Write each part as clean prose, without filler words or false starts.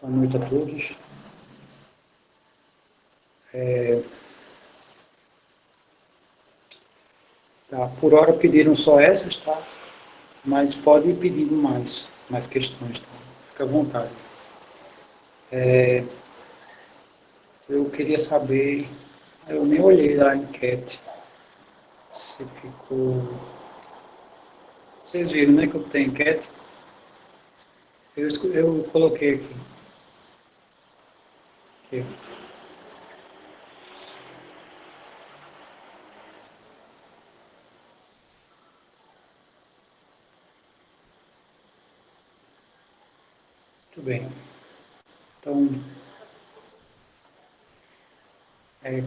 Boa noite a todos. Tá, por hora pediram só essas, tá? Mas pode ir pedindo mais questões, tá? Fica à vontade. Eu queria saber, eu nem olhei lá a enquete, se ficou... Vocês viram, né, que eu tenho enquete? Eu coloquei aqui. Aqui. Muito bem. Então,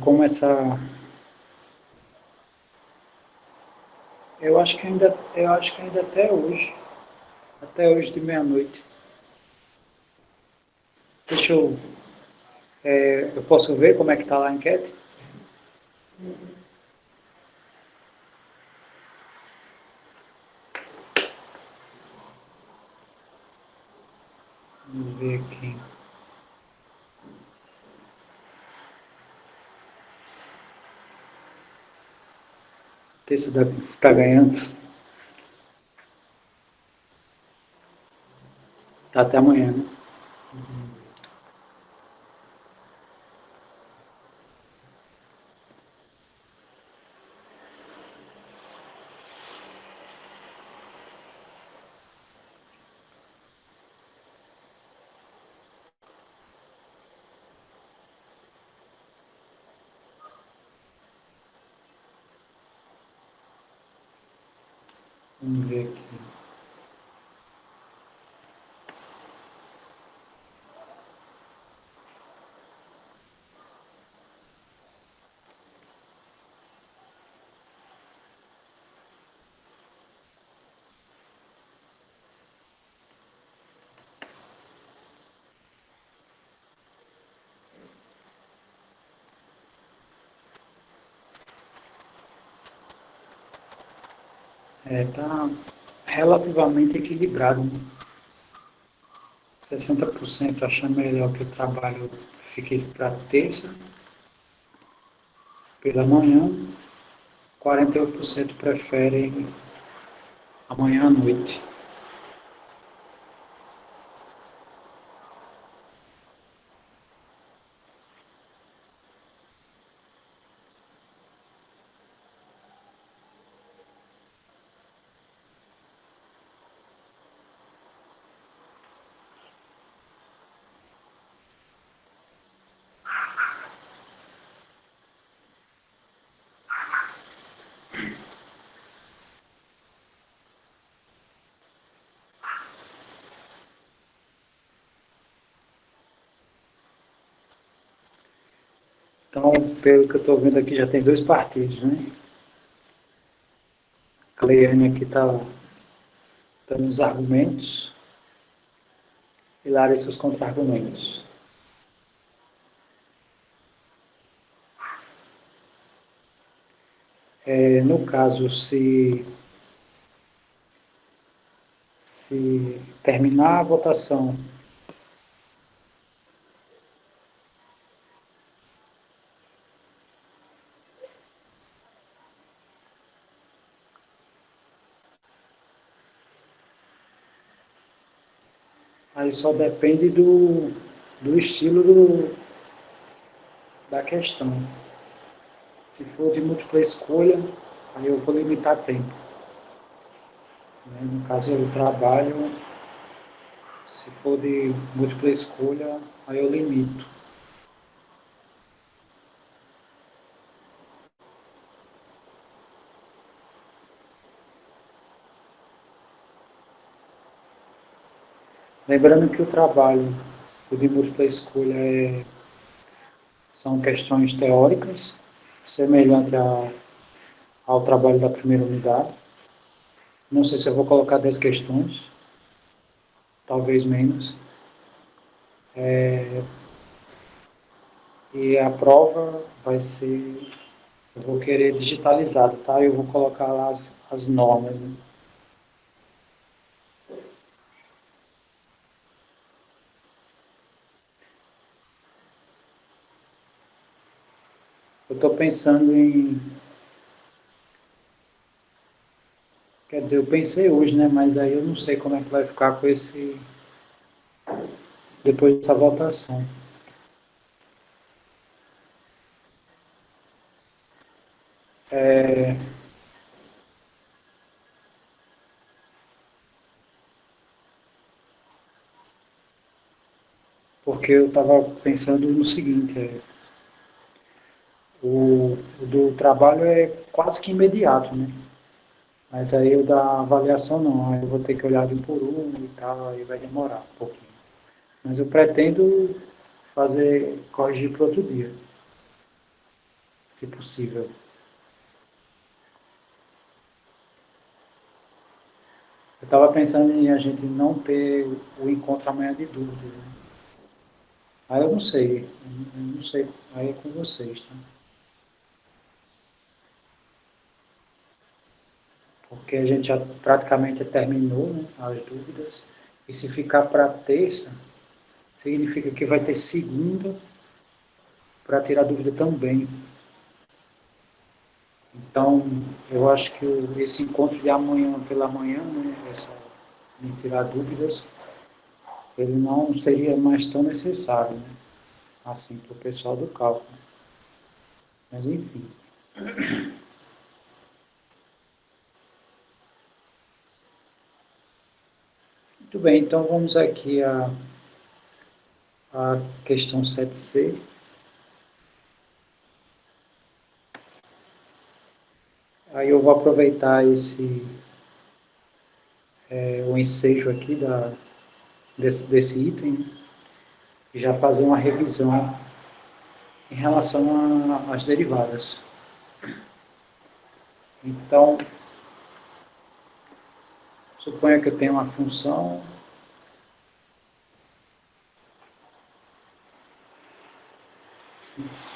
como essa... eu acho que ainda até hoje de meia-noite. Deixa eu... eu posso ver como é que está lá a enquete? Vamos ver aqui. Terça está ganhando. Tá até amanhã, né? Vamos ver aqui. Tá relativamente equilibrado, né? 60% achando melhor que o trabalho fique para terça pela manhã, 48% preferem amanhã à noite. Então, pelo que eu estou vendo aqui, já tem dois partidos, né? A Cleiane aqui está dando os argumentos e Larissa os contra-argumentos. No caso, se terminar a votação aí só depende do estilo da questão. Se for de múltipla escolha, aí eu vou limitar tempo. No caso do trabalho, se for de múltipla escolha, aí eu limito. Lembrando que o trabalho, o de múltipla escolha, são questões teóricas, semelhante ao trabalho da primeira unidade. Não sei se eu vou colocar 10 questões, talvez menos. E a prova vai ser, eu vou querer digitalizado, tá? Eu vou colocar lá as normas, né? Eu estou pensando em... Quer dizer, eu pensei hoje, né? Mas aí eu não sei como é que vai ficar com esse... Depois dessa votação. É... Porque eu estava pensando no seguinte, o do trabalho é quase que imediato, né? Mas aí o da avaliação não, aí eu vou ter que olhar de um por um e tal, aí vai demorar um pouquinho. Mas eu pretendo corrigir para outro dia, se possível. Eu estava pensando em a gente não ter o encontro amanhã de dúvidas, né? Aí eu não sei, aí é com vocês, tá? Porque a gente já praticamente terminou, né, as dúvidas, e se ficar para terça, significa que vai ter segunda para tirar dúvida também. Então, eu acho que esse encontro de amanhã pela manhã, né, essa de tirar dúvidas, ele não seria mais tão necessário, né, assim, para o pessoal do cálculo. Mas, enfim. Muito bem, então vamos aqui a questão 7C. Aí eu vou aproveitar o ensejo aqui desse item, né, e já fazer uma revisão em relação às derivadas. Então, suponha que eu tenho uma função,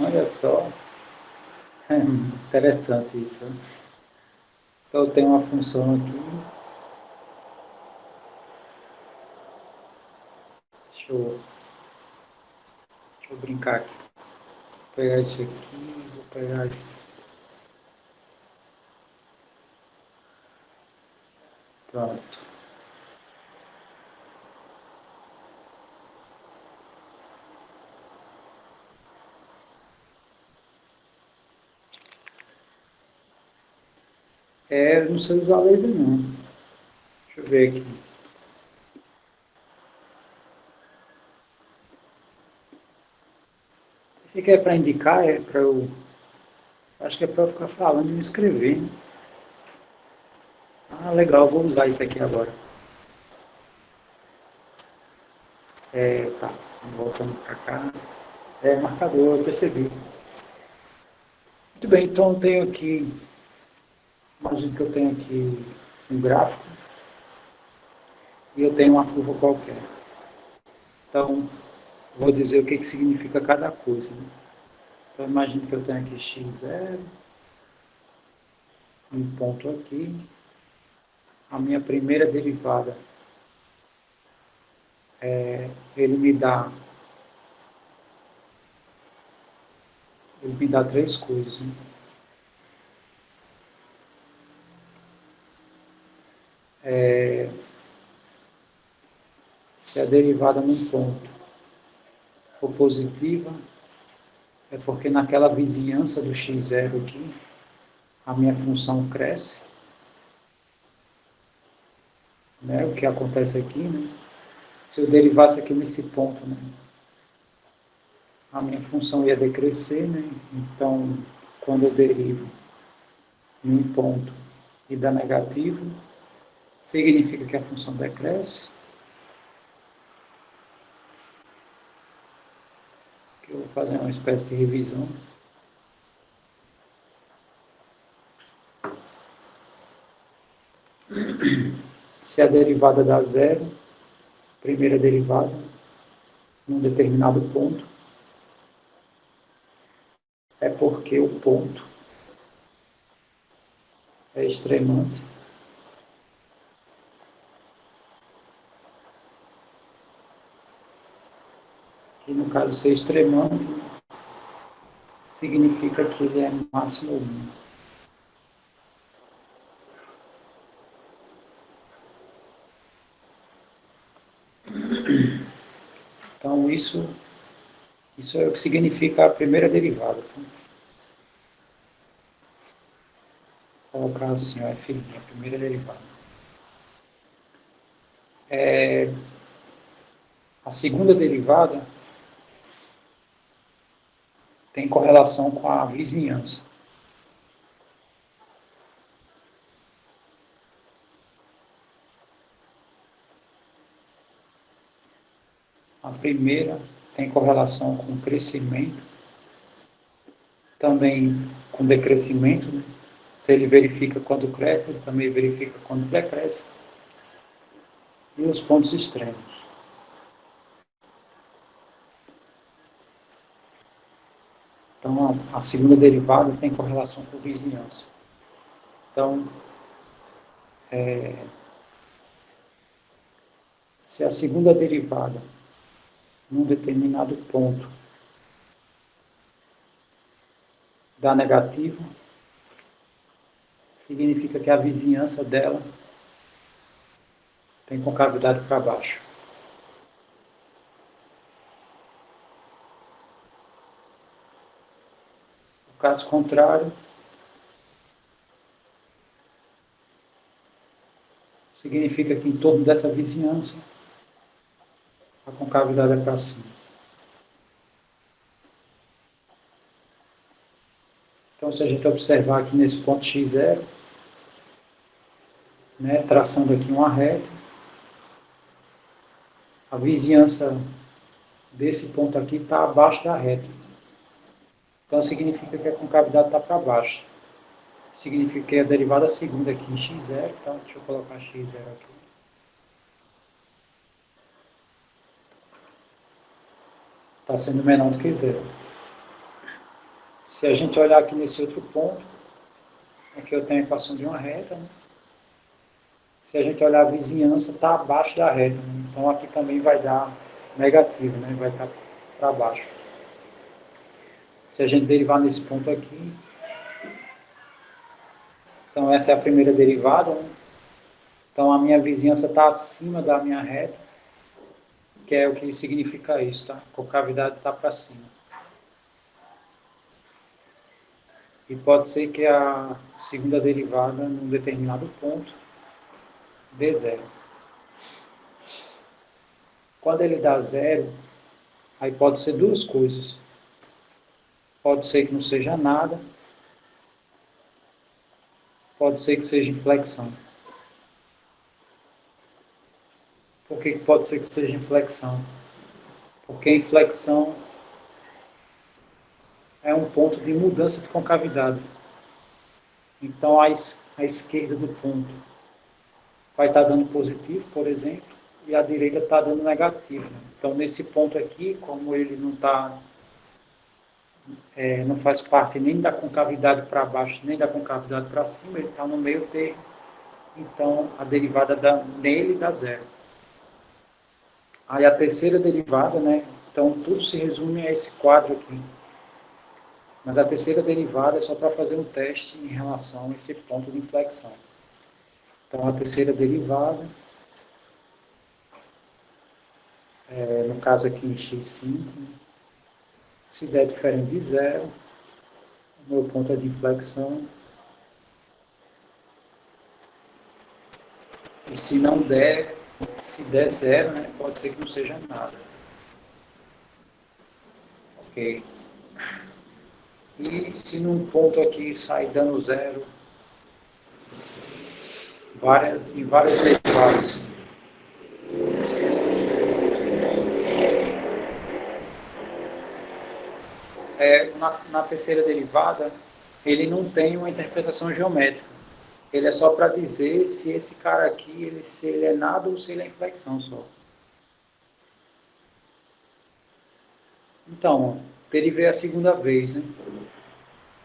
olha só, é interessante isso, né? Então eu tenho uma função aqui, deixa eu brincar aqui, vou pegar isso aqui, vou pegar isso, pronto. Não sei usar laser não, deixa eu ver aqui. Esse aqui é para indicar, é para eu, acho que é para eu ficar falando e me escrever, né? Ah, legal, vou usar isso aqui agora. Tá, voltando para cá. Marcador, eu percebi. Muito bem, então eu tenho aqui, imagino que eu tenho aqui um gráfico e eu tenho uma curva qualquer. Então, vou dizer o que significa cada coisa, né? Então, imagino que eu tenho aqui x0, um ponto aqui, a minha primeira derivada, ele me dá, ele me dá três coisas, né? Se a derivada num ponto for positiva, é porque naquela vizinhança do x0 aqui, a minha função cresce, né? O que acontece aqui, né? Se eu derivasse aqui nesse ponto, né, a minha função ia decrescer, né? Então, quando eu derivo em um ponto e dá negativo, significa que a função decresce. Que eu vou fazer uma espécie de revisão. Se a derivada dá zero, primeira derivada, num determinado ponto, é porque o ponto é extremante. E no caso ser extremante, significa que ele é máximo 1. Então, isso é o que significa a primeira derivada. Vou colocar assim, ó, F', a primeira derivada. A segunda derivada tem correlação com a vizinhança. A primeira tem correlação com o crescimento, também com decrescimento, né? Se ele verifica quando cresce, ele também verifica quando decresce. E os pontos extremos. Então, a segunda derivada tem correlação com vizinhança. Então, se a segunda derivada, num determinado ponto, dá negativo, significa que a vizinhança dela tem concavidade para baixo. No caso contrário, significa que em torno dessa vizinhança, a concavidade é para cima. Então, se a gente observar aqui nesse ponto x0, né, traçando aqui uma reta, a vizinhança desse ponto aqui está abaixo da reta. Então, significa que a concavidade está para baixo. Significa que a derivada segunda aqui em x0, então, deixa eu colocar x0 aqui. Está sendo menor do que zero. Se a gente olhar aqui nesse outro ponto, aqui eu tenho a equação de uma reta, né? Se a gente olhar a vizinhança, está abaixo da reta, né? Então aqui também vai dar negativo, né? Vai estar para baixo. Se a gente derivar nesse ponto aqui, então essa é a primeira derivada, né? Então a minha vizinhança está acima da minha reta, que é o que significa isso, tá? A concavidade está para cima. E pode ser que a segunda derivada, num determinado ponto, dê zero. Quando ele dá zero, aí pode ser duas coisas. Pode ser que não seja nada, pode ser que seja inflexão. Por que pode ser que seja inflexão? Porque a inflexão é um ponto de mudança de concavidade. Então, a esquerda do ponto vai estar dando positivo, por exemplo, e a direita está dando negativo. Então, nesse ponto aqui, como ele não está, não faz parte nem da concavidade para baixo, nem da concavidade para cima, ele está no meio termo. Então, a derivada nele dá zero. Aí a terceira derivada, né? Então, tudo se resume a esse quadro aqui. Mas a terceira derivada é só para fazer um teste em relação a esse ponto de inflexão. Então, a terceira derivada, no caso aqui em x5, se der diferente de zero, o meu ponto é de inflexão. E se não der, se der zero, né, pode ser que não seja nada. Ok. E se num ponto aqui sai dando zero, em várias derivadas, na terceira derivada, ele não tem uma interpretação geométrica. Ele é só para dizer se esse cara aqui, se ele é nada ou se ele é inflexão só. Então, derivei a segunda vez, né?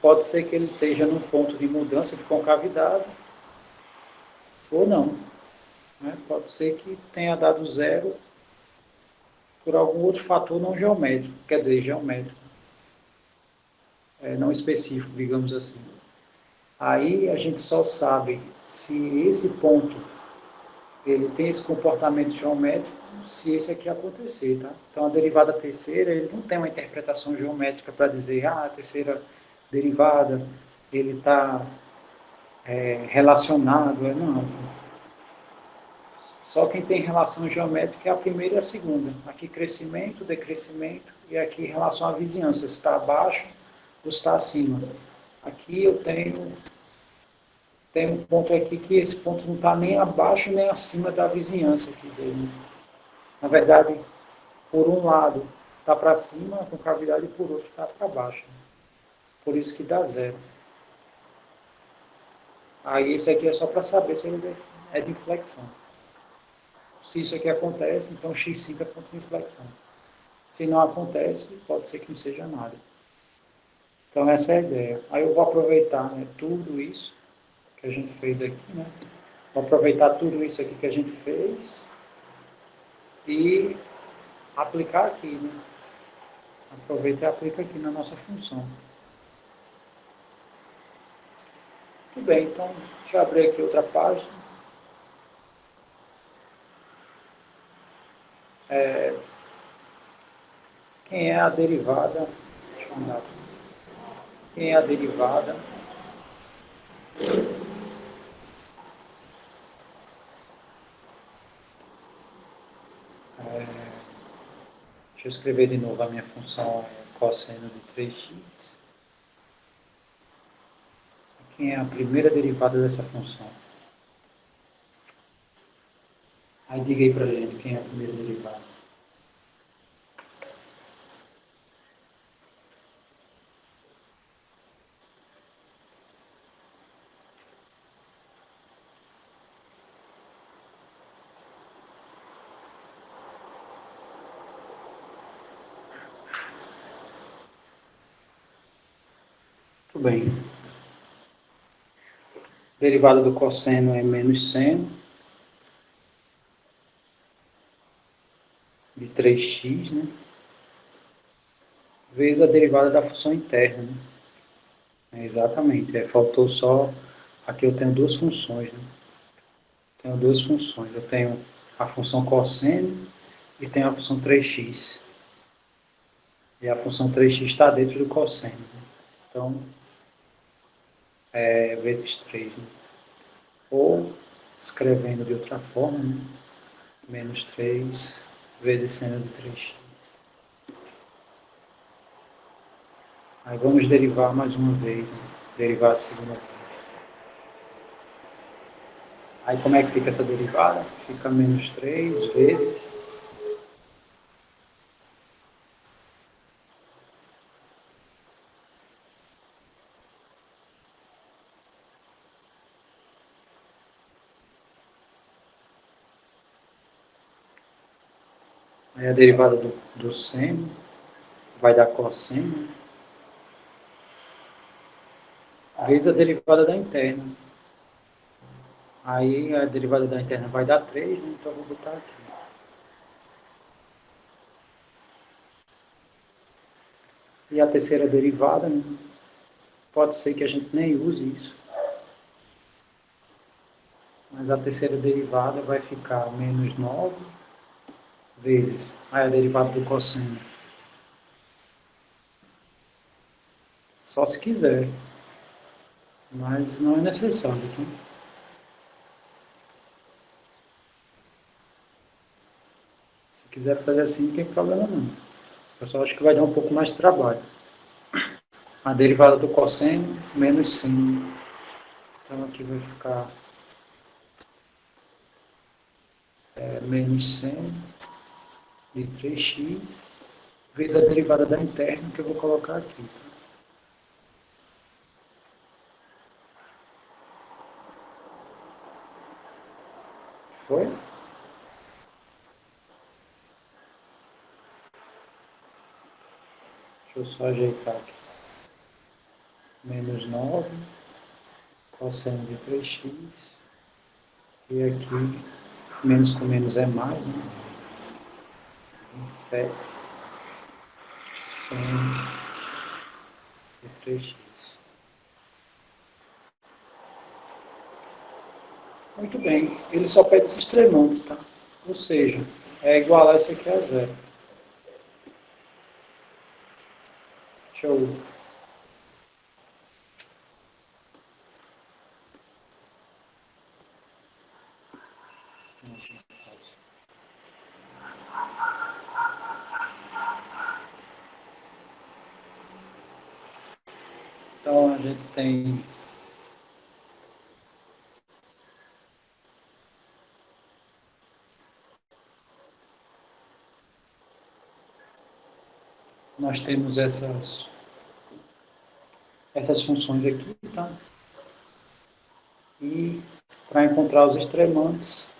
Pode ser que ele esteja num ponto de mudança de concavidade, ou não. Né? Pode ser que tenha dado zero por algum outro fator não geométrico, quer dizer, geométrico. não específico, digamos assim. Aí a gente só sabe se esse ponto ele tem esse comportamento geométrico se esse aqui acontecer, tá? Então a derivada terceira, ele não tem uma interpretação geométrica para dizer, a terceira derivada, ele está relacionado, não. Só quem tem relação geométrica é a primeira e a segunda. Aqui crescimento, decrescimento, e aqui relação à vizinhança, se está abaixo ou está acima. Aqui eu tenho um ponto aqui que esse ponto não está nem abaixo nem acima da vizinhança aqui dele. Na verdade, por um lado está para cima com cavidade e por outro está para baixo. Por isso que dá zero. Aí esse aqui é só para saber se ele é de inflexão. Se isso aqui acontece, então x5 é ponto de inflexão. Se não acontece, pode ser que não seja nada. Então essa é a ideia. Aí eu vou aproveitar, né, tudo isso que a gente fez aqui, né? Vou aproveitar tudo isso aqui que a gente fez e aplicar aqui, né? Aproveita e aplica aqui na nossa função. Tudo bem, então deixa eu abrir aqui outra página. Quem é a derivada? Deixa eu andar aqui. Quem é a derivada deixa eu escrever de novo a minha função cosseno de 3x. Quem é a primeira derivada dessa função? Aí diga aí pra gente quem é a primeira derivada. Tudo bem. Derivada do cosseno é menos seno de 3x, né? Vezes a derivada da função interna, né? Exatamente. Faltou só... Aqui eu tenho duas funções, né? Tenho duas funções. Eu tenho a função cosseno e tenho a função 3x. E a função 3x está dentro do cosseno. Né? Então, vezes 3. Né? Ou, escrevendo de outra forma, né? Menos 3 vezes seno de 3x. Aí vamos derivar mais uma vez. Né? Derivar a segunda vez. Aí como é que fica essa derivada? Fica menos 3 vezes... Aí a derivada do seno vai dar cosseno vezes a derivada da interna. Aí a derivada da interna vai dar 3, né? Então eu vou botar aqui. E a terceira derivada, né? Pode ser que a gente nem use isso. Mas a terceira derivada vai ficar menos 9 vezes a derivada do cosseno. Só se quiser. Mas não é necessário. Tá? Se quiser fazer assim, não tem problema não. Eu só acho que vai dar um pouco mais de trabalho. A derivada do cosseno menos seno. Então aqui vai ficar menos seno de 3x vezes a derivada da interna que eu vou colocar aqui. Foi? Deixa eu só ajeitar aqui. Menos 9 cosseno de 3x. E aqui, menos com menos é mais, né? 27 seno de 3x. Muito bem, ele só pede os extremantes, tá? Ou seja, é igualar isso aqui a zero. Show. Então a gente tem nós temos essas funções aqui, tá? E para encontrar os extremantes,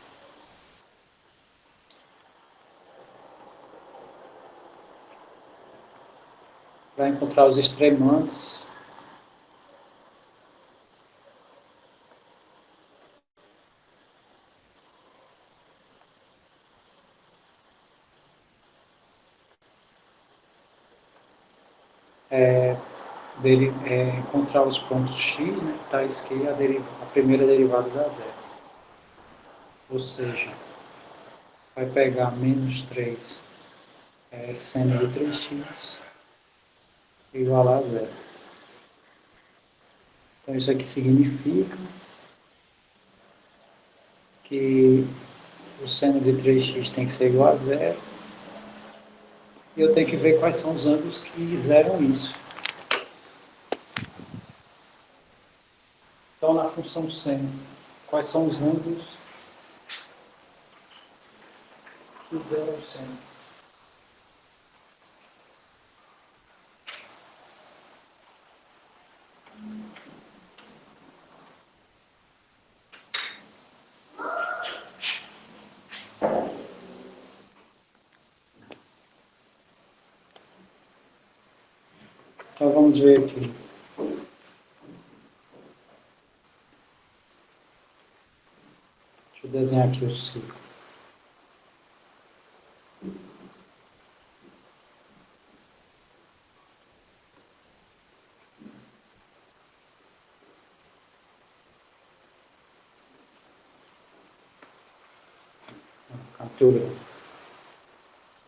para encontrar os extremantes, encontrar os pontos x, né, tais que a primeira derivada dá zero. Ou seja, vai pegar menos 3 seno de 3x igual a zero. Então isso aqui significa que o seno de 3x tem que ser igual a zero. E eu tenho que ver quais são os ângulos que zeram isso. Então, na função seno, quais são os ângulos que zeram o seno? Então, vamos ver aqui. Deixa eu desenhar aqui o ciclo. Captura.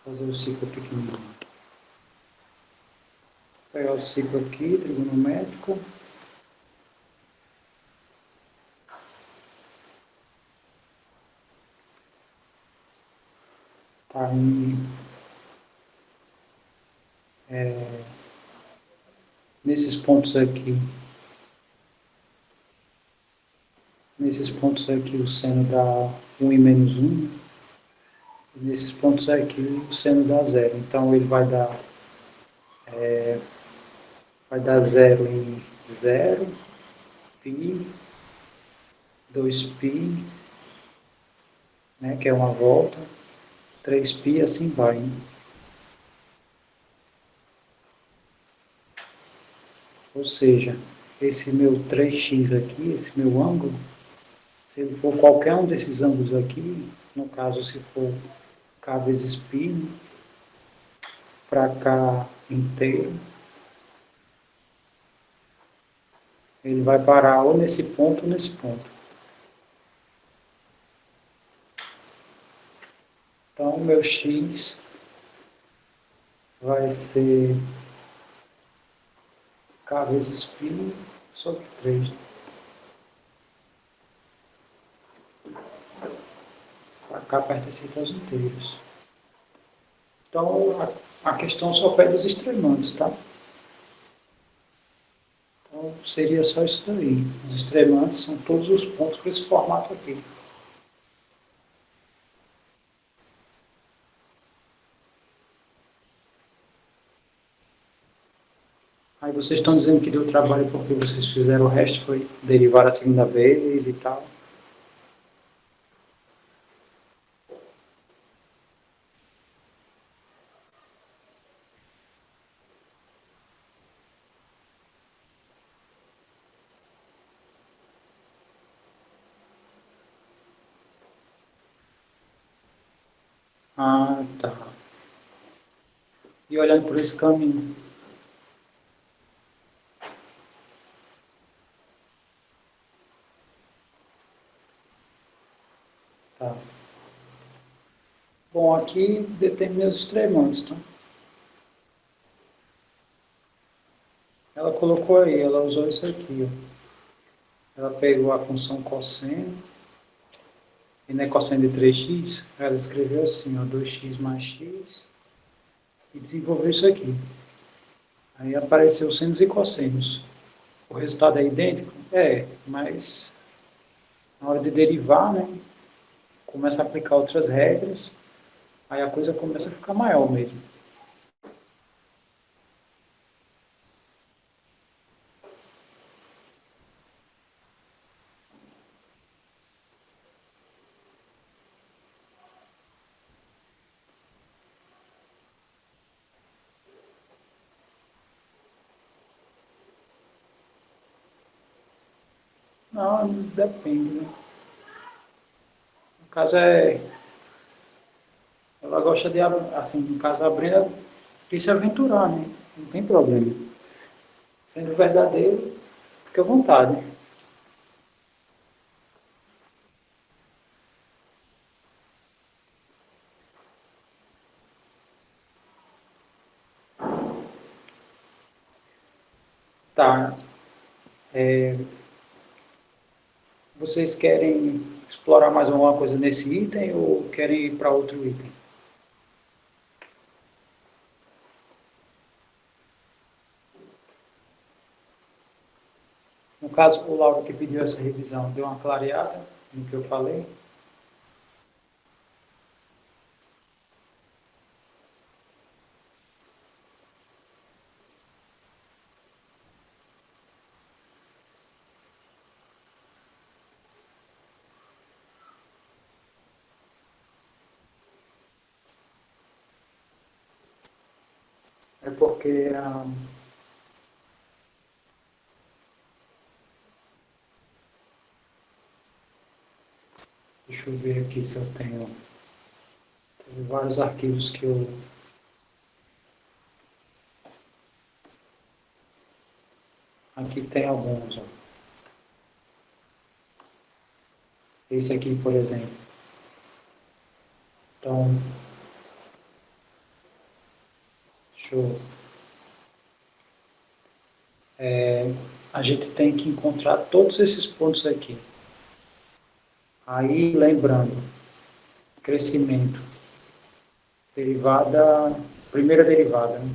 Fazer o ciclo pequenininho. Vou pegar o ciclo aqui, trigonométrico. Tá nesses pontos aqui. Nesses pontos aqui o seno dá 1 e menos 1. E nesses pontos aqui o seno dá zero. Então ele vai dar zero em 0, π, 2π, né, que é uma volta, 3π, assim vai. Né? Ou seja, esse meu 3x aqui, esse meu ângulo, se ele for qualquer um desses ângulos aqui, no caso se for k vezes π, para cá inteiro, ele vai parar ou nesse ponto ou nesse ponto. Então, o meu x vai ser k vezes π sobre 3. Para cá pertencente aos inteiros. Então, a questão só pede os extremandos, tá? Então, seria só isso daí. Os extremandos são todos os pontos com esse formato aqui. Aí vocês estão dizendo que deu trabalho porque vocês fizeram o resto, foi derivar a segunda vez e tal. Ah, tá. E olhando por esse caminho. Bom, aqui determinei os extremantes, tá? Ela colocou aí, ela usou isso aqui, ó. Ela pegou a função cosseno, e não é cosseno de 3x, ela escreveu assim, ó, 2x mais x, e desenvolveu isso aqui. Aí apareceu senos e cossenos. O resultado é idêntico? É, mas na hora de derivar, né, começa a aplicar outras regras, aí a coisa começa a ficar maior mesmo. Não, depende, né? No caso é, ela gosta de, assim, no caso a Brenda quis se aventurar, né? Não tem problema. Sendo verdadeiro, fica à vontade. Tá. É, vocês querem explorar mais alguma coisa nesse item ou querem ir para outro item? No caso, o Lauro que pediu essa revisão deu uma clareada no que eu falei. É porque, deixa eu ver aqui se eu tenho vários arquivos que eu. Aqui tem alguns. Ó. Esse aqui, por exemplo. Então, deixa eu. A gente tem que encontrar todos esses pontos aqui. Aí, lembrando, crescimento, derivada, primeira derivada, né?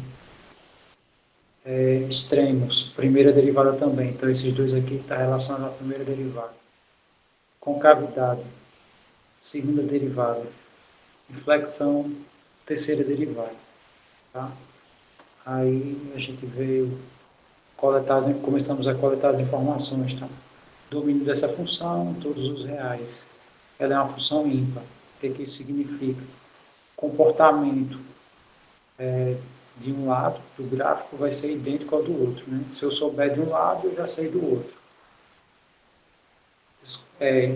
Extremos, primeira derivada também. Então, esses dois aqui estão relacionados à primeira derivada. Concavidade, segunda derivada. Inflexão, terceira derivada. Tá? Aí a gente veio coletar, começamos a coletar as informações. Tá? Domínio dessa função, todos os reais. Ela é uma função ímpar. O que isso significa? Comportamento de um lado do gráfico vai ser idêntico ao do outro. Né? Se eu souber de um lado, eu já sei do outro.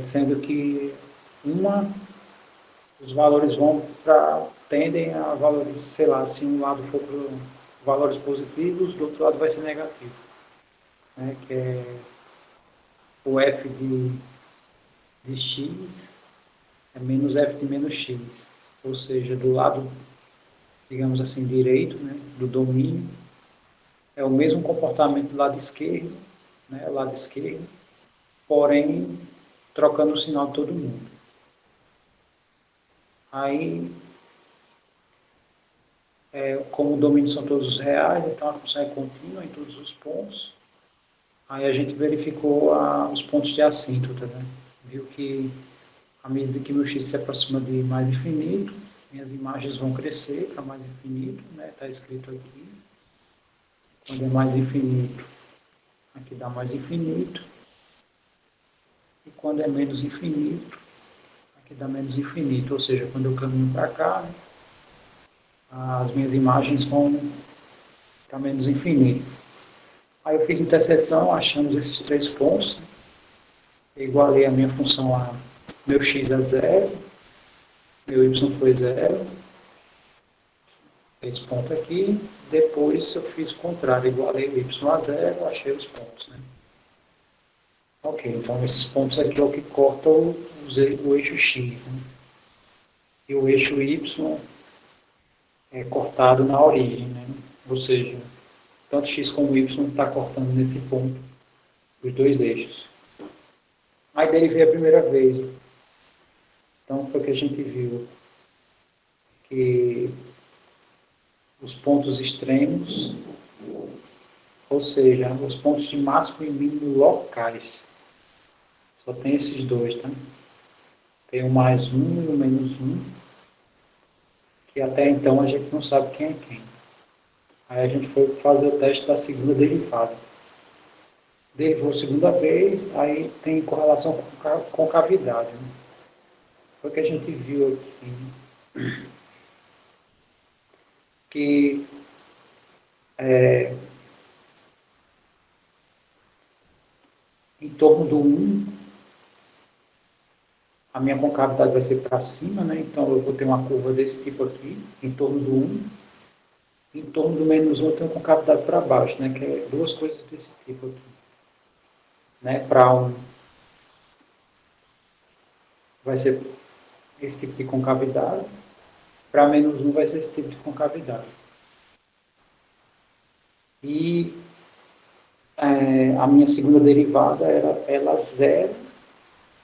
Sendo que uma, os valores vão para, tendem a valores, sei lá, se um lado for para valores positivos, do outro lado vai ser negativo. Né? Que é o f de x é menos f de menos x. Ou seja, do lado, digamos assim, direito, né, do domínio, é o mesmo comportamento do lado esquerdo, né, lado esquerdo, porém trocando o sinal de todo mundo. Aí, como o domínio são todos os reais, então a função é contínua em todos os pontos. Aí a gente verificou os pontos de assíntota, né? Viu que à medida que meu x se aproxima de mais infinito, minhas imagens vão crescer para mais infinito, né? Está escrito aqui. Quando é mais infinito, aqui dá mais infinito. E quando é menos infinito, aqui dá menos infinito. Ou seja, quando eu caminho para cá, né, as minhas imagens vão para menos infinito. Aí eu fiz interseção, achamos esses três pontos. Igualei a minha função a meu x a zero, meu y foi zero, esse ponto aqui. Depois eu fiz o contrário, igualei o y a zero, achei os pontos. Né? Ok, então esses pontos aqui é o que corta o eixo x. Né? e o eixo y é cortado na origem, né? Ou seja, tanto x como y está cortando nesse ponto os dois eixos. Aí derivei a primeira vez. Então foi que a gente viu que os pontos extremos, ou seja, os pontos de máximo e mínimo locais, só tem esses dois, tá? Tem o mais um e o menos um, que até então a gente não sabe quem é quem. Aí a gente foi fazer o teste da segunda derivada. Derivou a segunda vez, aí tem correlação com cavidade. Né? Foi o que a gente viu aqui, que em torno do 1, a minha concavidade vai ser para cima, né? Então eu vou ter uma curva desse tipo aqui, em torno do 1. Em torno do menos 1 eu tenho concavidade para baixo, né? Que é duas coisas desse tipo aqui. Né? Para 1 vai ser esse tipo de concavidade, para menos 1 vai ser esse tipo de concavidade. E a minha segunda derivada era ela zero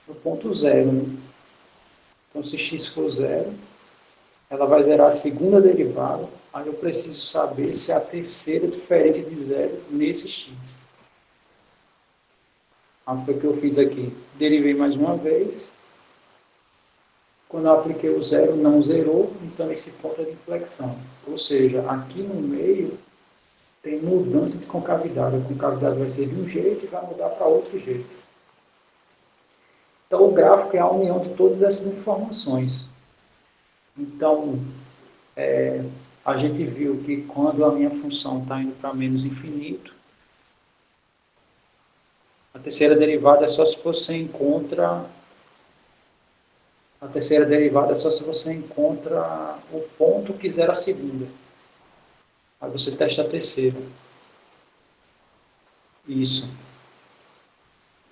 no ponto zero. Né? Então, se x for zero, ela vai zerar a segunda derivada, aí eu preciso saber se a terceira é diferente de zero nesse x. Aí foi o que eu fiz aqui. Derivei mais uma vez. Quando eu apliquei o zero, não zerou, então esse ponto é de inflexão. Ou seja, aqui no meio tem mudança de concavidade. A concavidade vai ser de um jeito e vai mudar para outro jeito. Então, o gráfico é a união de todas essas informações. Então, a gente viu que quando a minha função está indo para menos infinito, a terceira derivada é só se você encontra o ponto que zera a segunda. Aí você testa a terceira. Isso.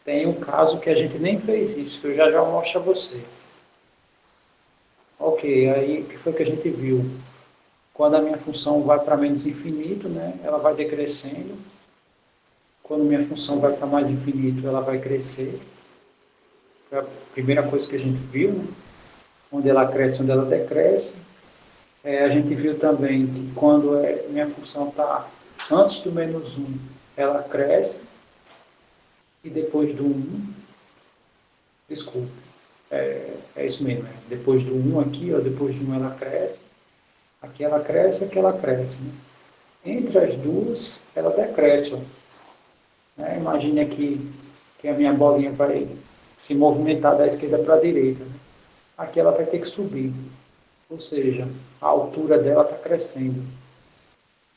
Tem um caso que a gente nem fez isso, que eu já mostro a você. Ok, aí o que foi que a gente viu? Quando a minha função vai para menos infinito, né, ela vai decrescendo. Quando minha função vai para mais infinito, ela vai crescer. Foi a primeira coisa que a gente viu, né? Onde ela cresce, onde ela decresce. A gente viu também que quando minha função está antes do menos 1, ela cresce. E depois do 1, desculpe, é isso mesmo. Depois do 1 aqui, ó, depois de 1 ela cresce. Aqui ela cresce, aqui ela cresce. Né? Entre as duas, ela decresce. Ó. Né? Imagine aqui que a minha bolinha vai se movimentar da esquerda para a direita. Né? Aqui ela vai ter que subir. Ou seja, a altura dela está crescendo.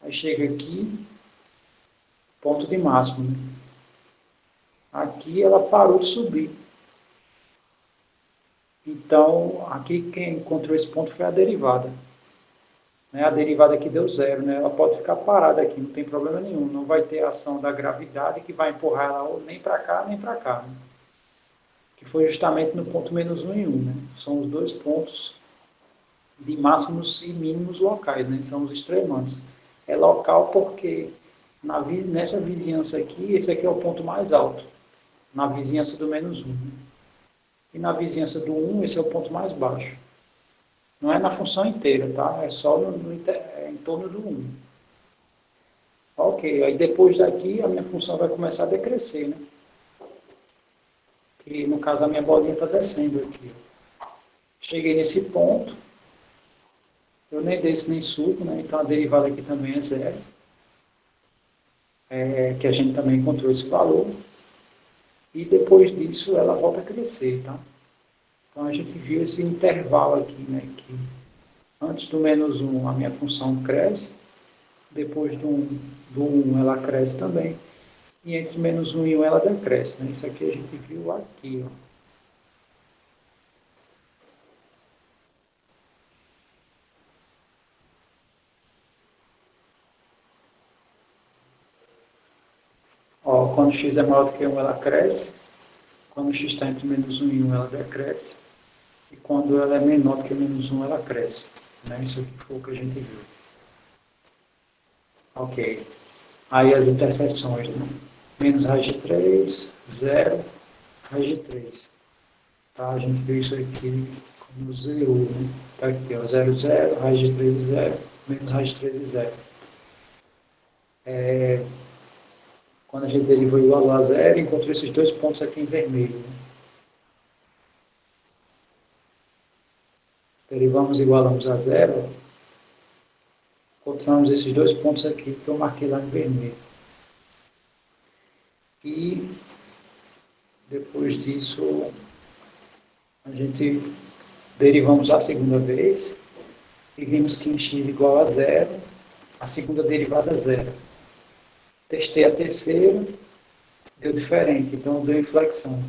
Aí chega aqui, ponto de máximo. Né? Aqui ela parou de subir. Então, aqui quem encontrou esse ponto foi a derivada. Né? A derivada aqui deu zero, né? Ela pode ficar parada aqui, não tem problema nenhum. Não vai ter ação da gravidade que vai empurrar ela nem para cá, nem para cá. Né? Que foi justamente no ponto menos 1 e 1. Né? São os dois pontos de máximos e mínimos locais, né? São os extremantes. É local porque nessa vizinhança aqui, esse aqui é o ponto mais alto. Na vizinhança do menos 1. Né? E na vizinhança do 1, esse é o ponto mais baixo. Não é na função inteira, tá? É só em torno do 1. Ok, aí depois daqui a minha função vai começar a decrescer, né? E no caso a minha bolinha está descendo aqui. Cheguei nesse ponto, eu nem desço nem subo, né? Então a derivada aqui também é zero. Que a gente também encontrou esse valor. E depois disso ela volta a crescer, tá? Então a gente viu esse intervalo aqui, né? Que antes do menos 1 a minha função cresce, depois do 1 ela cresce também, e entre menos 1 e 1 ela decresce. Né? Isso aqui a gente viu aqui. Ó, quando x é maior do que 1 ela cresce, quando x está entre menos 1 e 1 ela decresce, e quando ela é menor que menos 1, ela cresce. Né? Isso aqui foi o que a gente viu. Ok. Aí as interseções, né? Menos raiz de 3, 0, raiz de 3. Tá? A gente viu isso aqui como zerou, né? Tá aqui, ó, 0, 0, raiz de 3 0, menos raiz de 3 0. Quando a gente derivou igual a zero, encontrou esses dois pontos aqui em vermelho. Né? Derivamos e igualamos a zero, encontramos esses dois pontos aqui que eu marquei lá em vermelho. E depois disso, a gente derivamos a segunda vez e vimos que em x igual a zero, a segunda derivada é zero. Testei a terceira, deu diferente, então deu inflexão.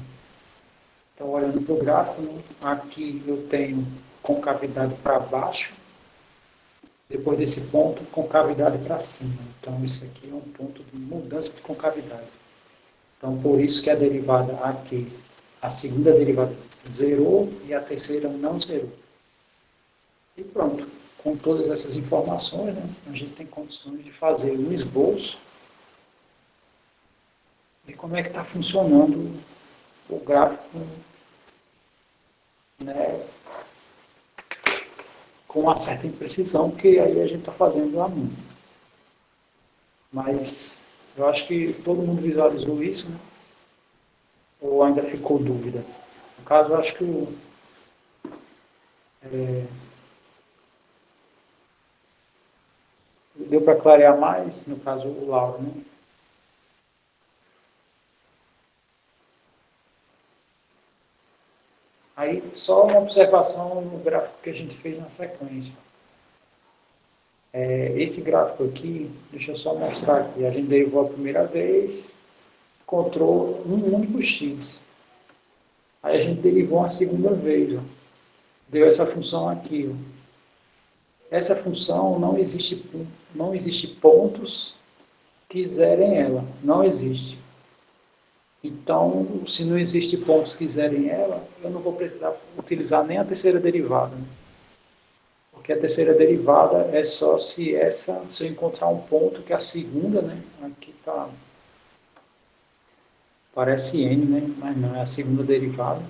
Então, olhando para o gráfico, né, aqui eu tenho concavidade para baixo, depois desse ponto, concavidade para cima. Então, isso aqui é um ponto de mudança de concavidade. Então, por isso que a derivada aqui, a segunda derivada zerou e a terceira não zerou. E pronto. Com todas essas informações, né, a gente tem condições de fazer um esboço de como é que está funcionando o gráfico, né, com uma certa imprecisão, que aí a gente está fazendo a mão. Mas eu acho que todo mundo visualizou isso, né? Ou ainda ficou dúvida? No caso, eu acho que deu para clarear mais, no caso, o Lauro, né? Aí, só uma observação no gráfico que a gente fez na sequência. Esse gráfico aqui, deixa eu só mostrar aqui, a gente derivou a primeira vez, encontrou um único x. Aí a gente derivou uma segunda vez, ó. Deu essa função aqui. Ó. Essa função não existe pontos que zerem ela, não existe. Então, se não existe pontos que zerem ela, eu não vou precisar utilizar nem a terceira derivada. Né? Porque a terceira derivada é só se eu encontrar um ponto que a segunda, né, aqui tá, parece n, né, mas não, é a segunda derivada.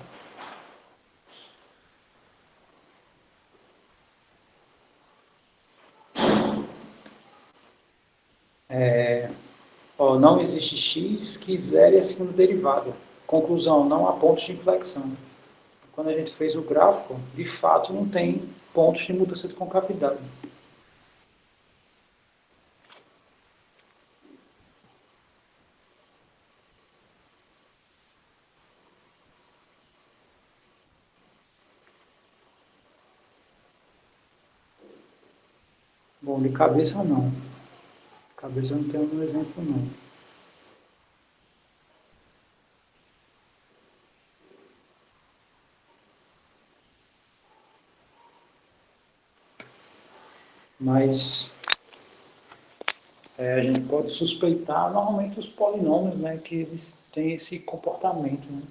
Ó, não existe x que zere a segunda derivada. Conclusão, não há pontos de inflexão. Quando a gente fez o gráfico, de fato não tem pontos de mudança de concavidade. Bom, de cabeça não. De cabeça eu não tenho um exemplo não. Mas a gente pode suspeitar, normalmente os polinômios, né, que eles têm esse comportamento. Né?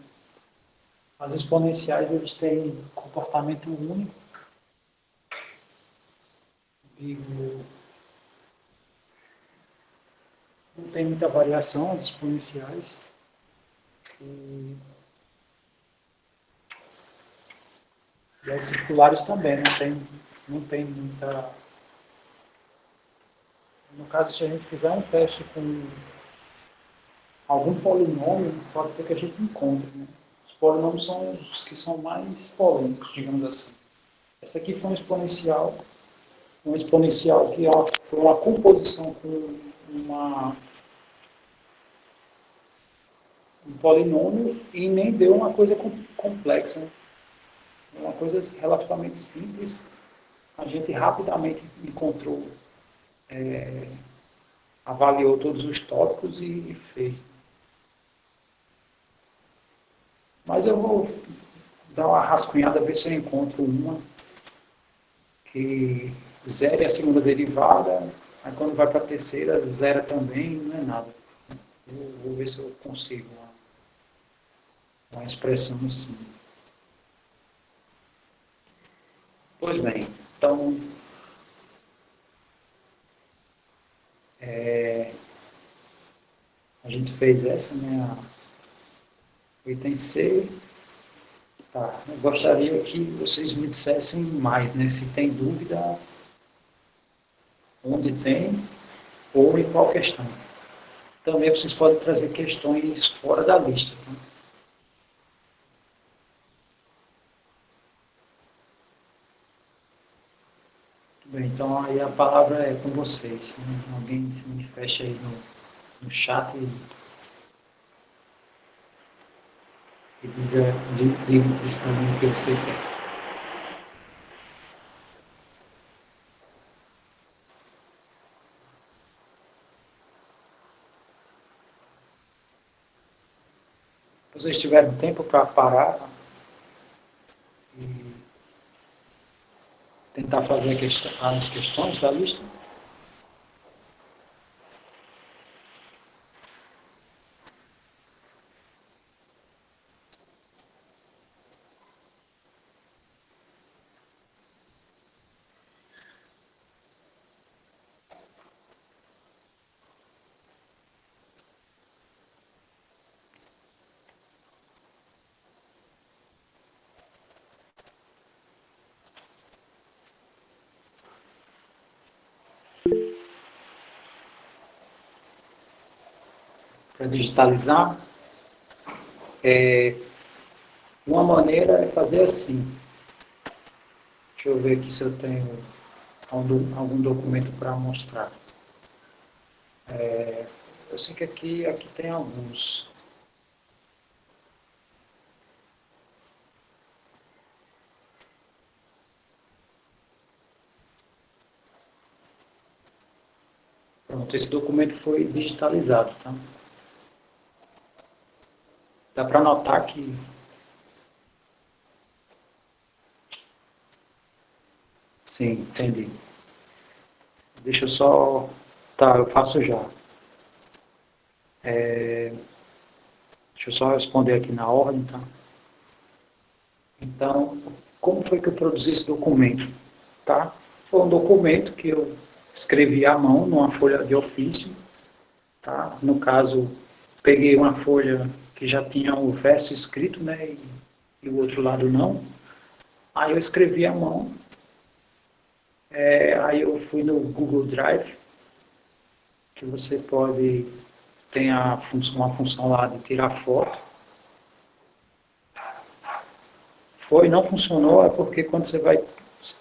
As exponenciais, eles têm comportamento único. Digo, não tem muita variação as exponenciais. E as circulares também, não tem muita... No caso, se a gente fizer um teste com algum polinômio, pode ser que a gente encontre. Né? Os polinômios são os que são mais polêmicos, digamos assim. Essa aqui foi um exponencial que foi uma composição com um polinômio e nem deu uma coisa complexa. Né? Uma coisa relativamente simples. A gente rapidamente encontrou, avaliou todos os tópicos e fez. Mas eu vou dar uma rascunhada, ver se eu encontro uma que zere a segunda derivada, aí quando vai para a terceira, zera também, não é nada. Vou ver se eu consigo uma expressão assim. Pois bem, então, a gente fez essa, né, a item C. Tá, eu gostaria que vocês me dissessem mais, né, se tem dúvida, onde tem, ou em qual questão. Também vocês podem trazer questões fora da lista. Tá? Muito bem, então aí a palavra é com vocês. Né? Alguém se manifeste aí no chat e diz para mim o que você quer. Vocês tiveram tempo para parar e tentar fazer as questões da lista? Para digitalizar, uma maneira é fazer assim. Deixa eu ver aqui se eu tenho algum documento para mostrar. Eu sei que aqui tem alguns. Pronto, esse documento foi digitalizado. Tá? Dá para notar que... Sim, entendi. Deixa eu só... Tá, eu faço já. Deixa eu só responder aqui na ordem, tá? Então, como foi que eu produzi esse documento? Tá? Foi um documento que eu escrevi à mão numa folha de ofício, tá? No caso, peguei uma folha que já tinha o verso escrito, né? E o outro lado não. Aí eu escrevi à mão. Aí eu fui no Google Drive, que você pode... Tem uma função lá de tirar foto. Não funcionou, é porque quando você vai...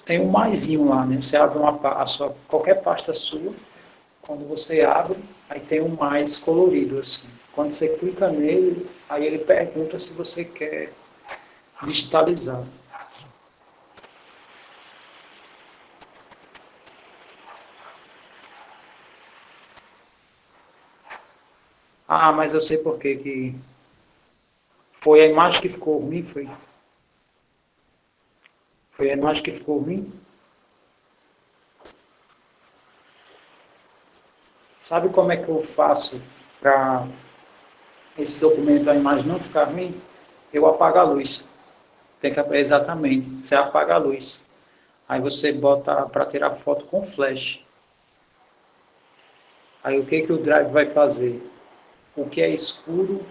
Tem um maisinho lá, né? Você abre qualquer pasta sua, quando você abre, aí tem um mais colorido, assim. Quando você clica nele, aí ele pergunta se você quer digitalizar. Ah, mas eu sei por que foi a imagem que ficou ruim, foi? Foi a imagem que ficou ruim? Sabe como é que eu faço para esse documento, a imagem não ficar ruim? Eu apago a luz. Exatamente, você apaga a luz. Aí você bota para tirar foto com flash. Aí o que o Drive vai fazer? O que é escuro,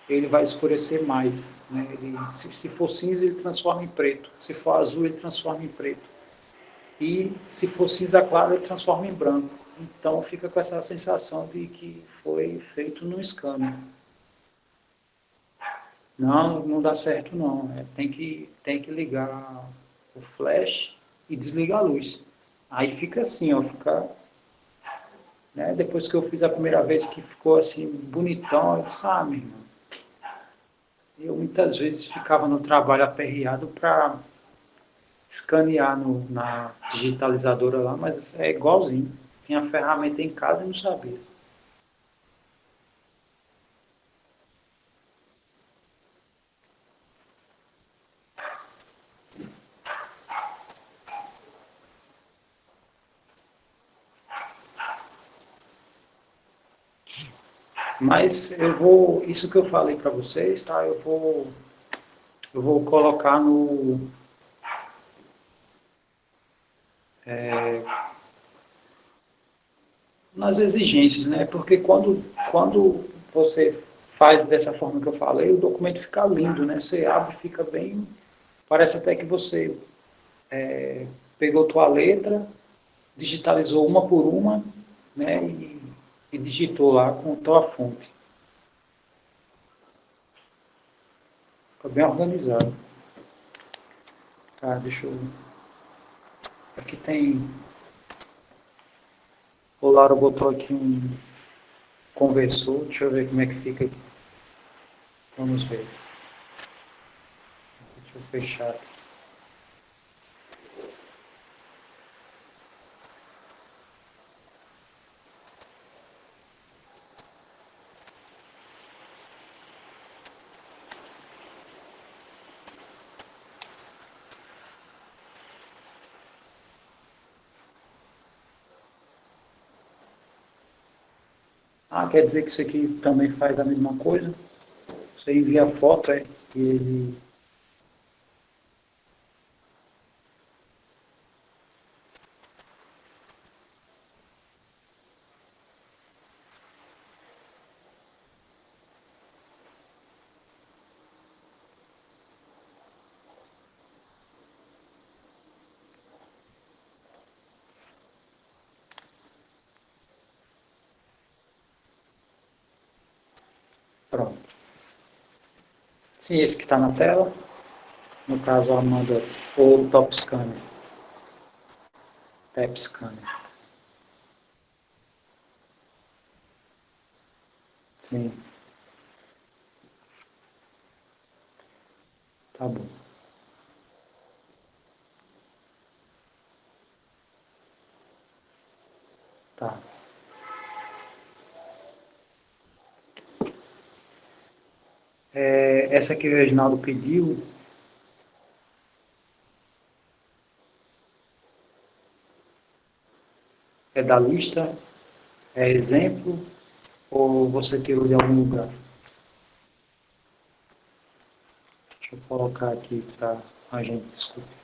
ele vai escurecer mais. Né? Se for cinza, ele transforma em preto. Se for azul, ele transforma em preto. E se for cinza claro, ele transforma em branco. Então fica com essa sensação de que foi feito no scanner. Não, não dá certo não. Tem que ligar o flash e desligar a luz. Aí fica assim, ó, né? Depois que eu fiz a primeira vez que ficou assim bonitão, eu disse, meu irmão, eu muitas vezes ficava no trabalho aperreado para escanear na digitalizadora lá, mas é igualzinho. Tinha a ferramenta em casa e não sabia. Mas isso que eu falei para vocês, tá? Eu vou colocar nas exigências, né? Porque quando você faz dessa forma que eu falei, o documento fica lindo, né? Você abre, fica bem, parece até que você pegou tua letra, digitalizou uma por uma, né? E digitou lá com tua fonte. Fica bem organizado. Tá, deixa eu... Aqui tem... O Lauro botou aqui um conversor. Deixa eu ver como é que fica aqui. Vamos ver. Deixa eu fechar aqui. Ah, quer dizer que isso aqui também faz a mesma coisa? Você envia a foto, e ele... Pronto. Sim, esse que está na tela. No caso, a Amanda, ou o Top Scanner. Tap Scanner. Sim. Tá bom. Tá. Essa que o Reginaldo pediu é da lista? É exemplo? Ou você tirou de algum lugar? Deixa eu colocar aqui para a gente discutir.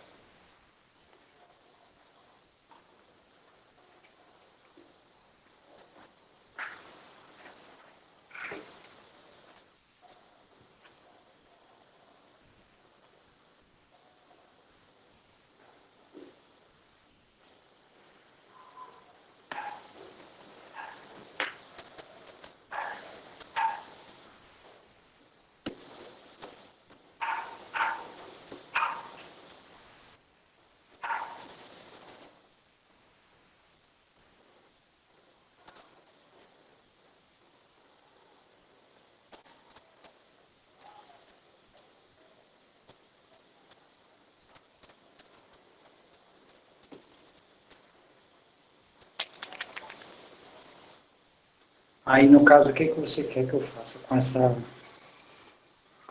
Aí, no caso, o que você quer que eu faça com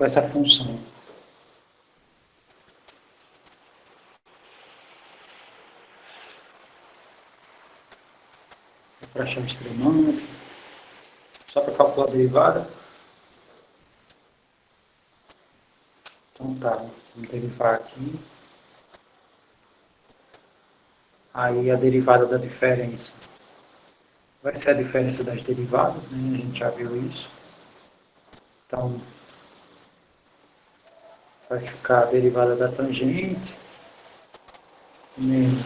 essa função? É para achar extremante? Só para calcular a derivada? Então tá, vamos derivar aqui. Aí a derivada da diferença vai ser a diferença das derivadas, né? A gente já viu isso. Então, vai ficar a derivada da tangente menos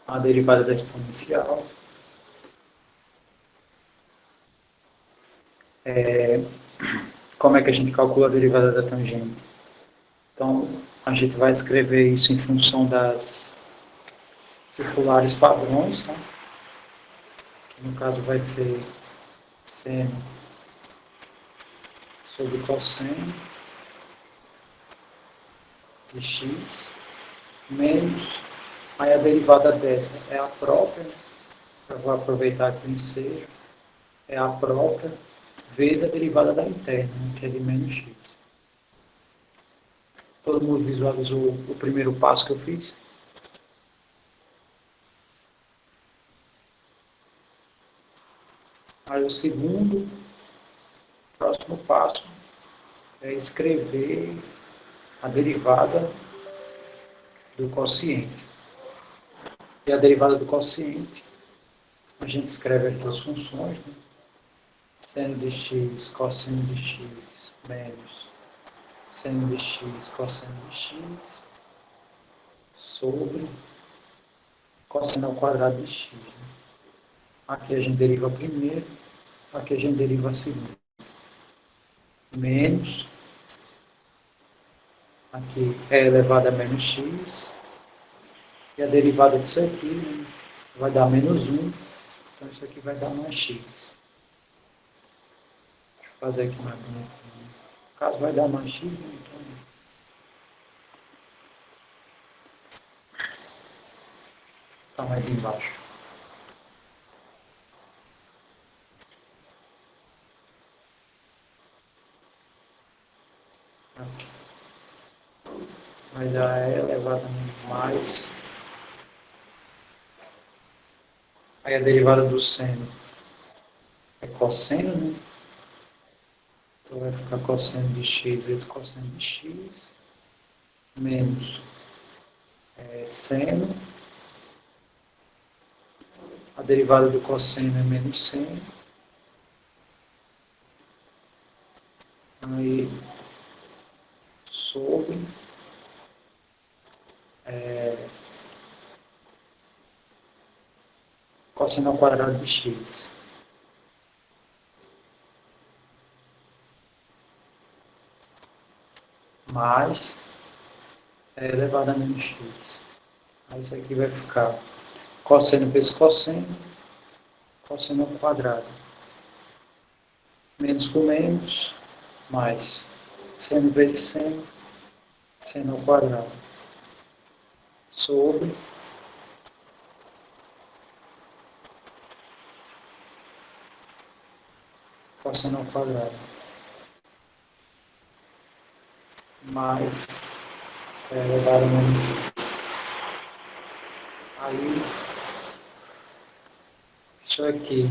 a derivada da exponencial. Como é que a gente calcula a derivada da tangente? Então, a gente vai escrever isso em função das circulares padrões, né? Que no caso vai ser seno sobre cosseno de x, menos, aí a derivada dessa é a própria, né? Eu vou aproveitar aqui o ensejo, é a própria, vezes a derivada da interna, né? Que é de menos x. Todo mundo visualizou o primeiro passo que eu fiz? Aí o segundo, próximo passo, é escrever a derivada do quociente. E a derivada do quociente, a gente escreve as duas funções, né? Seno de x, cosseno de x, menos seno de x, cosseno de x, sobre cosseno ao quadrado de x. Né? Aqui a gente deriva a primeira, aqui a gente deriva a segunda. Menos, aqui é elevado a menos x, e a derivada disso aqui, né, vai dar menos 1, então isso aqui vai dar mais x. Deixa eu fazer aqui mais bonitinho. No caso vai dar mais x, né, então está mais embaixo. Aqui. Vai dar e elevado a mais. Aí a derivada do seno é cosseno, né? Então vai ficar cosseno de x vezes cosseno de x, menos seno. A derivada do cosseno é menos seno. Aí sobre cosseno ao quadrado de x. Mais elevado a menos x. Aí isso aqui vai ficar cosseno vezes cosseno, cosseno ao quadrado. Menos com menos, mais seno vezes seno, seno ao quadrado. Sobre cosseno ao quadrado. Mais elevado a menos x. Aí, isso aqui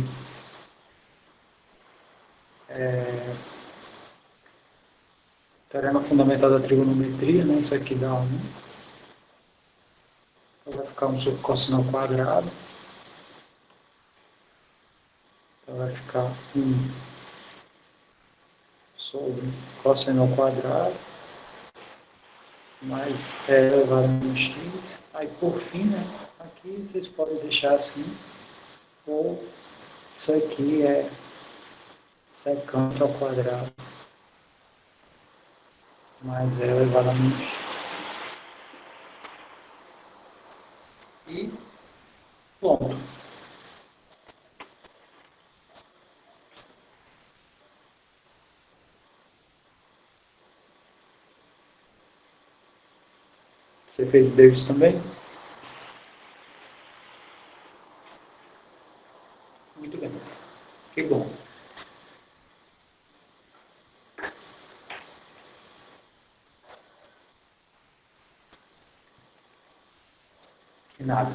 teorema fundamental da trigonometria, né? Isso aqui dá 1. Então vai ficar 1 sobre cosseno ao quadrado. Então vai ficar 1 sobre cosseno ao quadrado, mais elevado a menos x. Aí por fim, né? Aqui vocês podem deixar assim, ou isso aqui é secante ao quadrado, mais elevado a menos x. E ponto. Você fez Davis também? Muito bem. Que bom. De nada.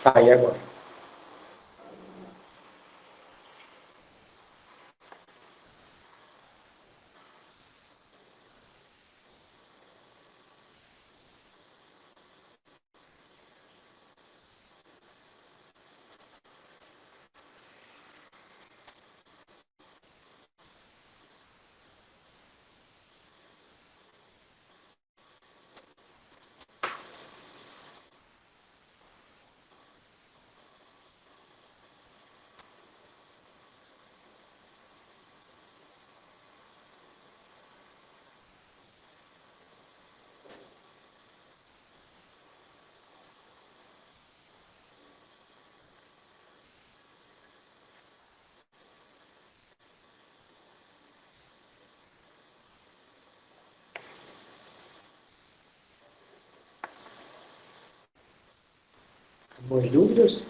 Tá, e agora? Boas dúvidas?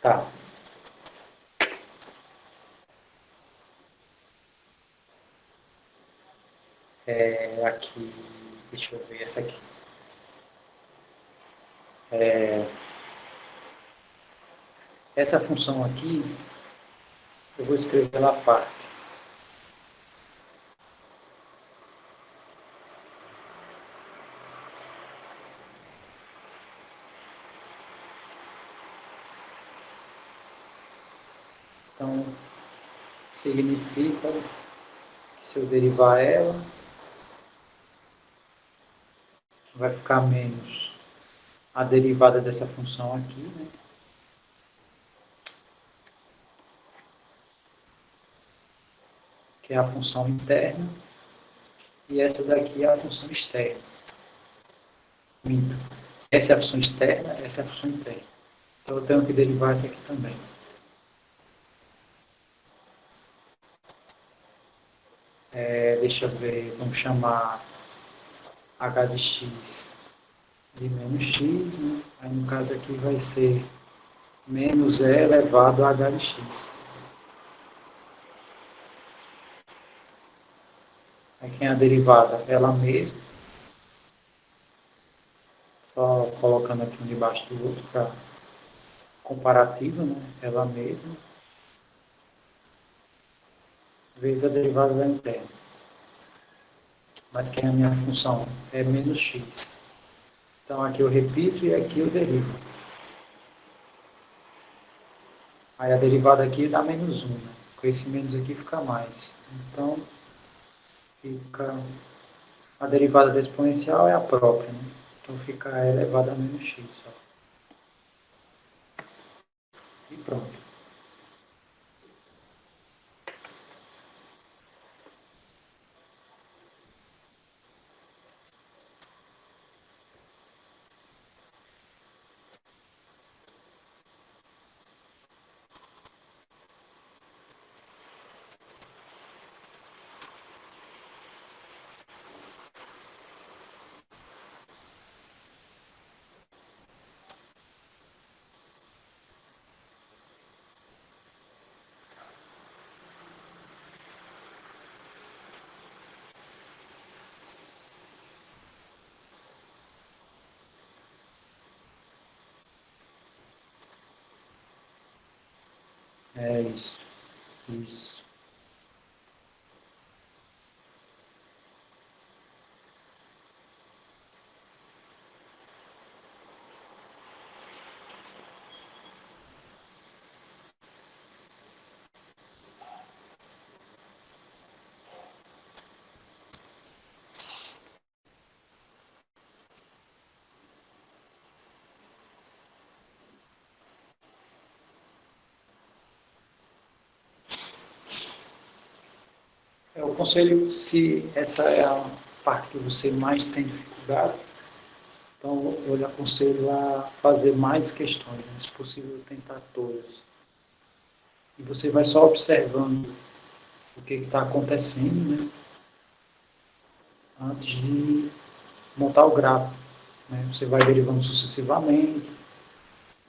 Tá. Aqui, deixa eu ver essa aqui. Essa função aqui, eu vou escrever ela à parte. Então, significa que se eu derivar ela, vai ficar menos a derivada dessa função aqui, né? Que é a função interna, e essa daqui é a função externa. Minto. Essa é a função externa, essa é a função interna. Então eu tenho que derivar essa aqui também. Deixa eu ver, vamos chamar h de x de menos x, né? Aí no caso aqui vai ser menos e elevado a h de x. Aí quem é a derivada? Ela mesma. Só colocando aqui um debaixo do outro para comparativo, né? Ela mesma, vezes a derivada da interna. Mas quem é a minha função? É menos x. Então aqui eu repito e aqui eu derivo. Aí a derivada aqui dá menos 1, né? Com esse menos aqui fica mais. Então, fica... A derivada da exponencial é a própria, né? Então fica e elevado a menos x. Ó. E pronto. É isso. Isso. Eu aconselho, se essa é a parte que você mais tem dificuldade, então eu lhe aconselho a fazer mais questões, né? Se possível tentar todas. E você vai só observando o que está acontecendo, né? Antes de montar o gráfico. Né? Você vai derivando sucessivamente,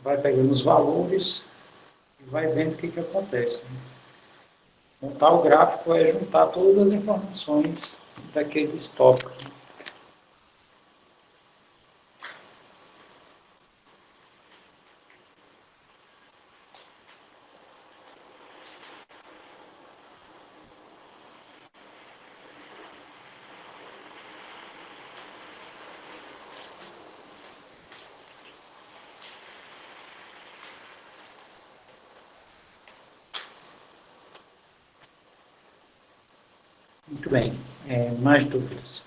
vai pegando os valores e vai vendo o que acontece. Né? Montar o gráfico é juntar todas as informações daqueles tópicos. Né? Muito bem. Mais dúvidas?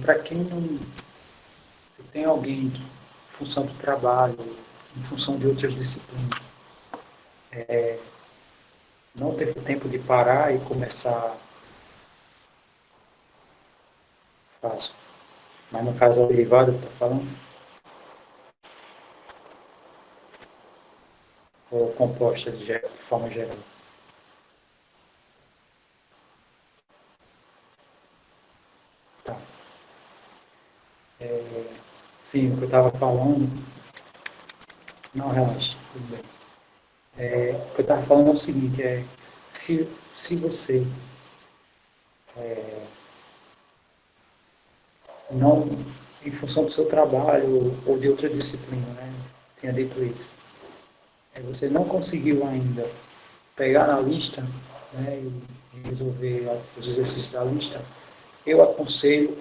Para quem não... Se tem alguém que, em função do trabalho, em função de outras disciplinas, não teve tempo de parar e começar fácil. Mas no caso a derivada, você está falando? Ou composta de forma geral? Tá. Sim, o que eu estava falando... Não, relaxa, tudo bem. O que eu estava falando é o seguinte, se você não, em função do seu trabalho ou de outra disciplina, né, tinha dito isso, você não conseguiu ainda pegar na lista, né, e resolver os exercícios da lista, eu aconselho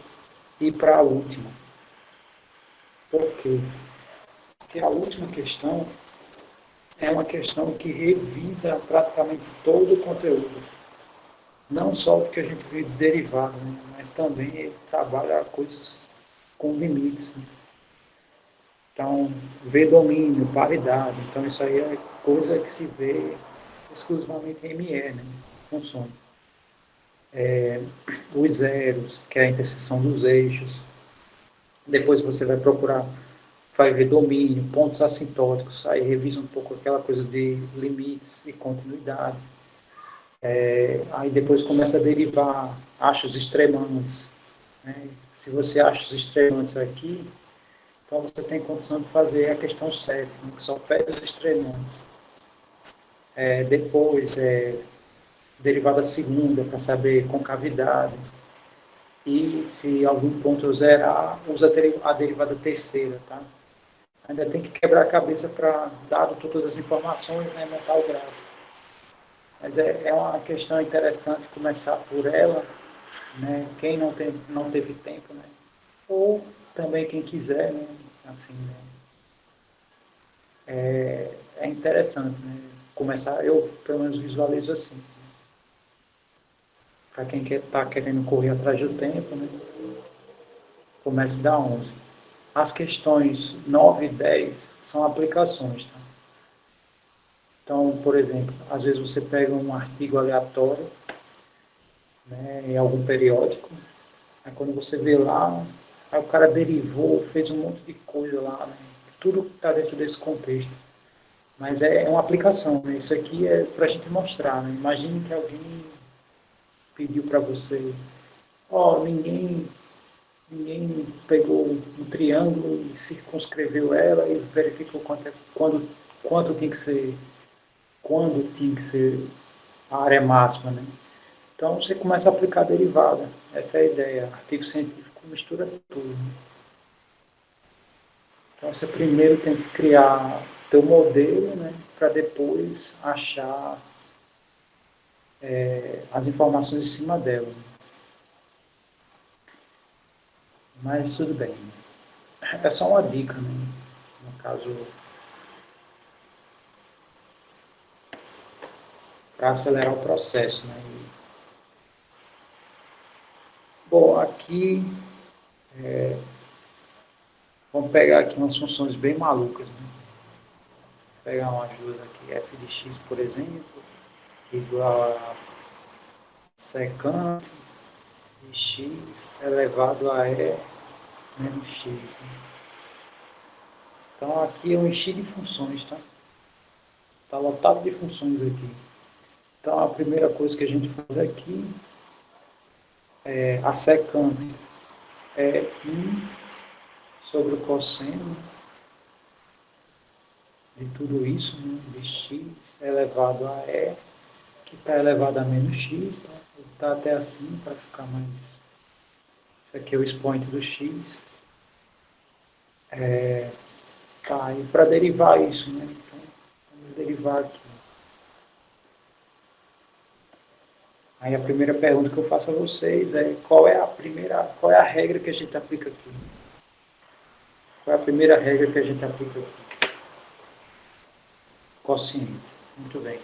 ir para a última. Por quê? Porque a última questão é uma questão que revisa praticamente todo o conteúdo. Não só porque a gente vê derivado, né, mas também ele trabalha coisas com limites. Né? Então, vê domínio, paridade. Então, isso aí é coisa que se vê exclusivamente em ME, né? Funções. Os zeros, que é a interseção dos eixos. Depois você vai procurar, vai ver domínio, pontos assintóticos. Aí revisa um pouco aquela coisa de limites e continuidade. Aí depois começa a derivar achos extremantes. Né? Se você acha os extremantes aqui, então você tem condição de fazer a questão 7, né? Que só pega os extremantes. Depois, derivada segunda, para saber concavidade. E se algum ponto zerar, usa a derivada terceira. Tá? Ainda tem que quebrar a cabeça para, dado todas as informações, né, montar o gráfico. Mas é uma questão interessante começar por ela, né? Quem não teve tempo, né? Ou também quem quiser, né? Assim, né? É interessante, né? Começar, eu pelo menos visualizo assim. Para quem está querendo correr atrás do tempo, né? Comece da 11. As questões 9 e 10 são aplicações. Tá? Então, por exemplo, às vezes você pega um artigo aleatório, né, em algum periódico, aí quando você vê lá, aí o cara derivou, fez um monte de coisa lá, né? Tudo está dentro desse contexto. Mas é uma aplicação, né? Isso aqui é para a gente mostrar. Né? Imagine que alguém pediu para você, ó, ninguém pegou um triângulo e circunscreveu ela e verificou quanto tinha que ser, quando tinha que ser a área máxima, né? Então você começa a aplicar a derivada. Essa é a ideia. Artigo científico mistura tudo. Né? Então você primeiro tem que criar teu modelo, né, para depois achar as informações em cima dela. Mas tudo bem. É só uma dica, né? No caso, para acelerar o processo. Né? Bom, aqui, vamos pegar aqui umas funções bem malucas. Né? Vou pegar umas duas aqui, f de x, por exemplo, igual a secante de x elevado a e menos x. Né? Então, aqui é um enchi de funções, tá? Está lotado de funções aqui. Então, a primeira coisa que a gente faz aqui é a secante é 1 sobre o cosseno de tudo isso, né, de x elevado a e, que está elevado a menos x, tá? Está até assim para ficar mais... Isso aqui é o expoente do x. Tá, e para derivar isso, né? Então, vamos derivar aqui. Aí a primeira pergunta que eu faço a vocês é qual é a regra que a gente aplica aqui? Qual é a primeira regra que a gente aplica aqui? Quociente. Muito bem.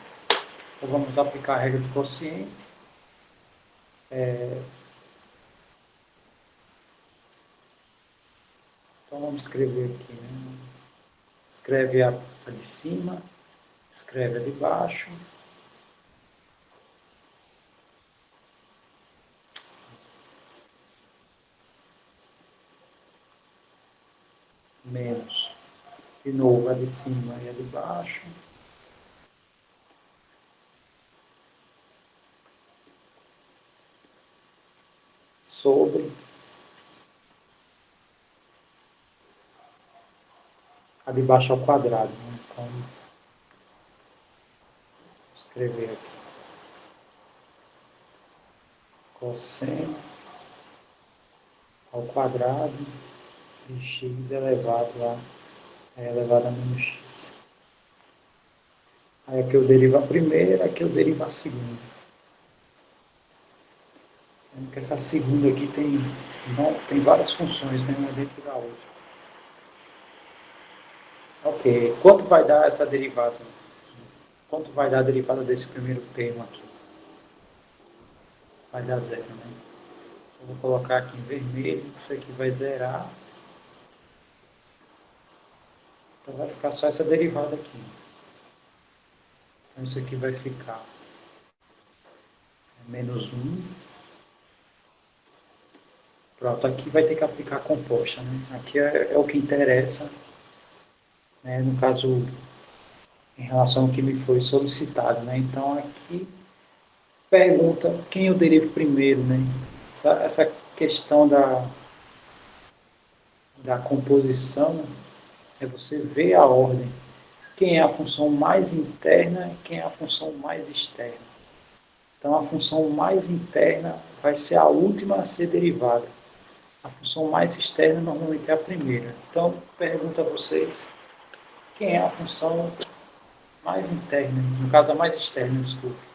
Então vamos aplicar a regra do quociente. Então vamos escrever aqui, né? Escreve a de cima, escreve a de baixo. Menos. De novo a de cima e a de baixo. Sobre. A de baixo ao quadrado, né? Então, vou escrever aqui. Cosseno ao quadrado de x elevado a menos x. Aí aqui eu derivo a primeira, aqui eu derivo a segunda. Sendo que essa segunda aqui tem várias funções, né, uma dentro da outra. Ok, quanto vai dar essa derivada? Quanto vai dar a derivada desse primeiro termo aqui? Vai dar zero, né? Eu vou colocar aqui em vermelho, isso aqui vai zerar. Então vai ficar só essa derivada aqui. Então isso aqui vai ficar menos 1. Pronto, aqui vai ter que aplicar a composta, né? Aqui é o que interessa, né? No caso, em relação ao que me foi solicitado, né? Então aqui pergunta quem eu derivo primeiro, né? Essa questão da composição é você ver a ordem. Quem é a função mais interna e quem é a função mais externa. Então, a função mais interna vai ser a última a ser derivada. A função mais externa normalmente é a primeira. Então, pergunto a vocês, quem é a função mais interna? No caso, a mais externa, desculpe.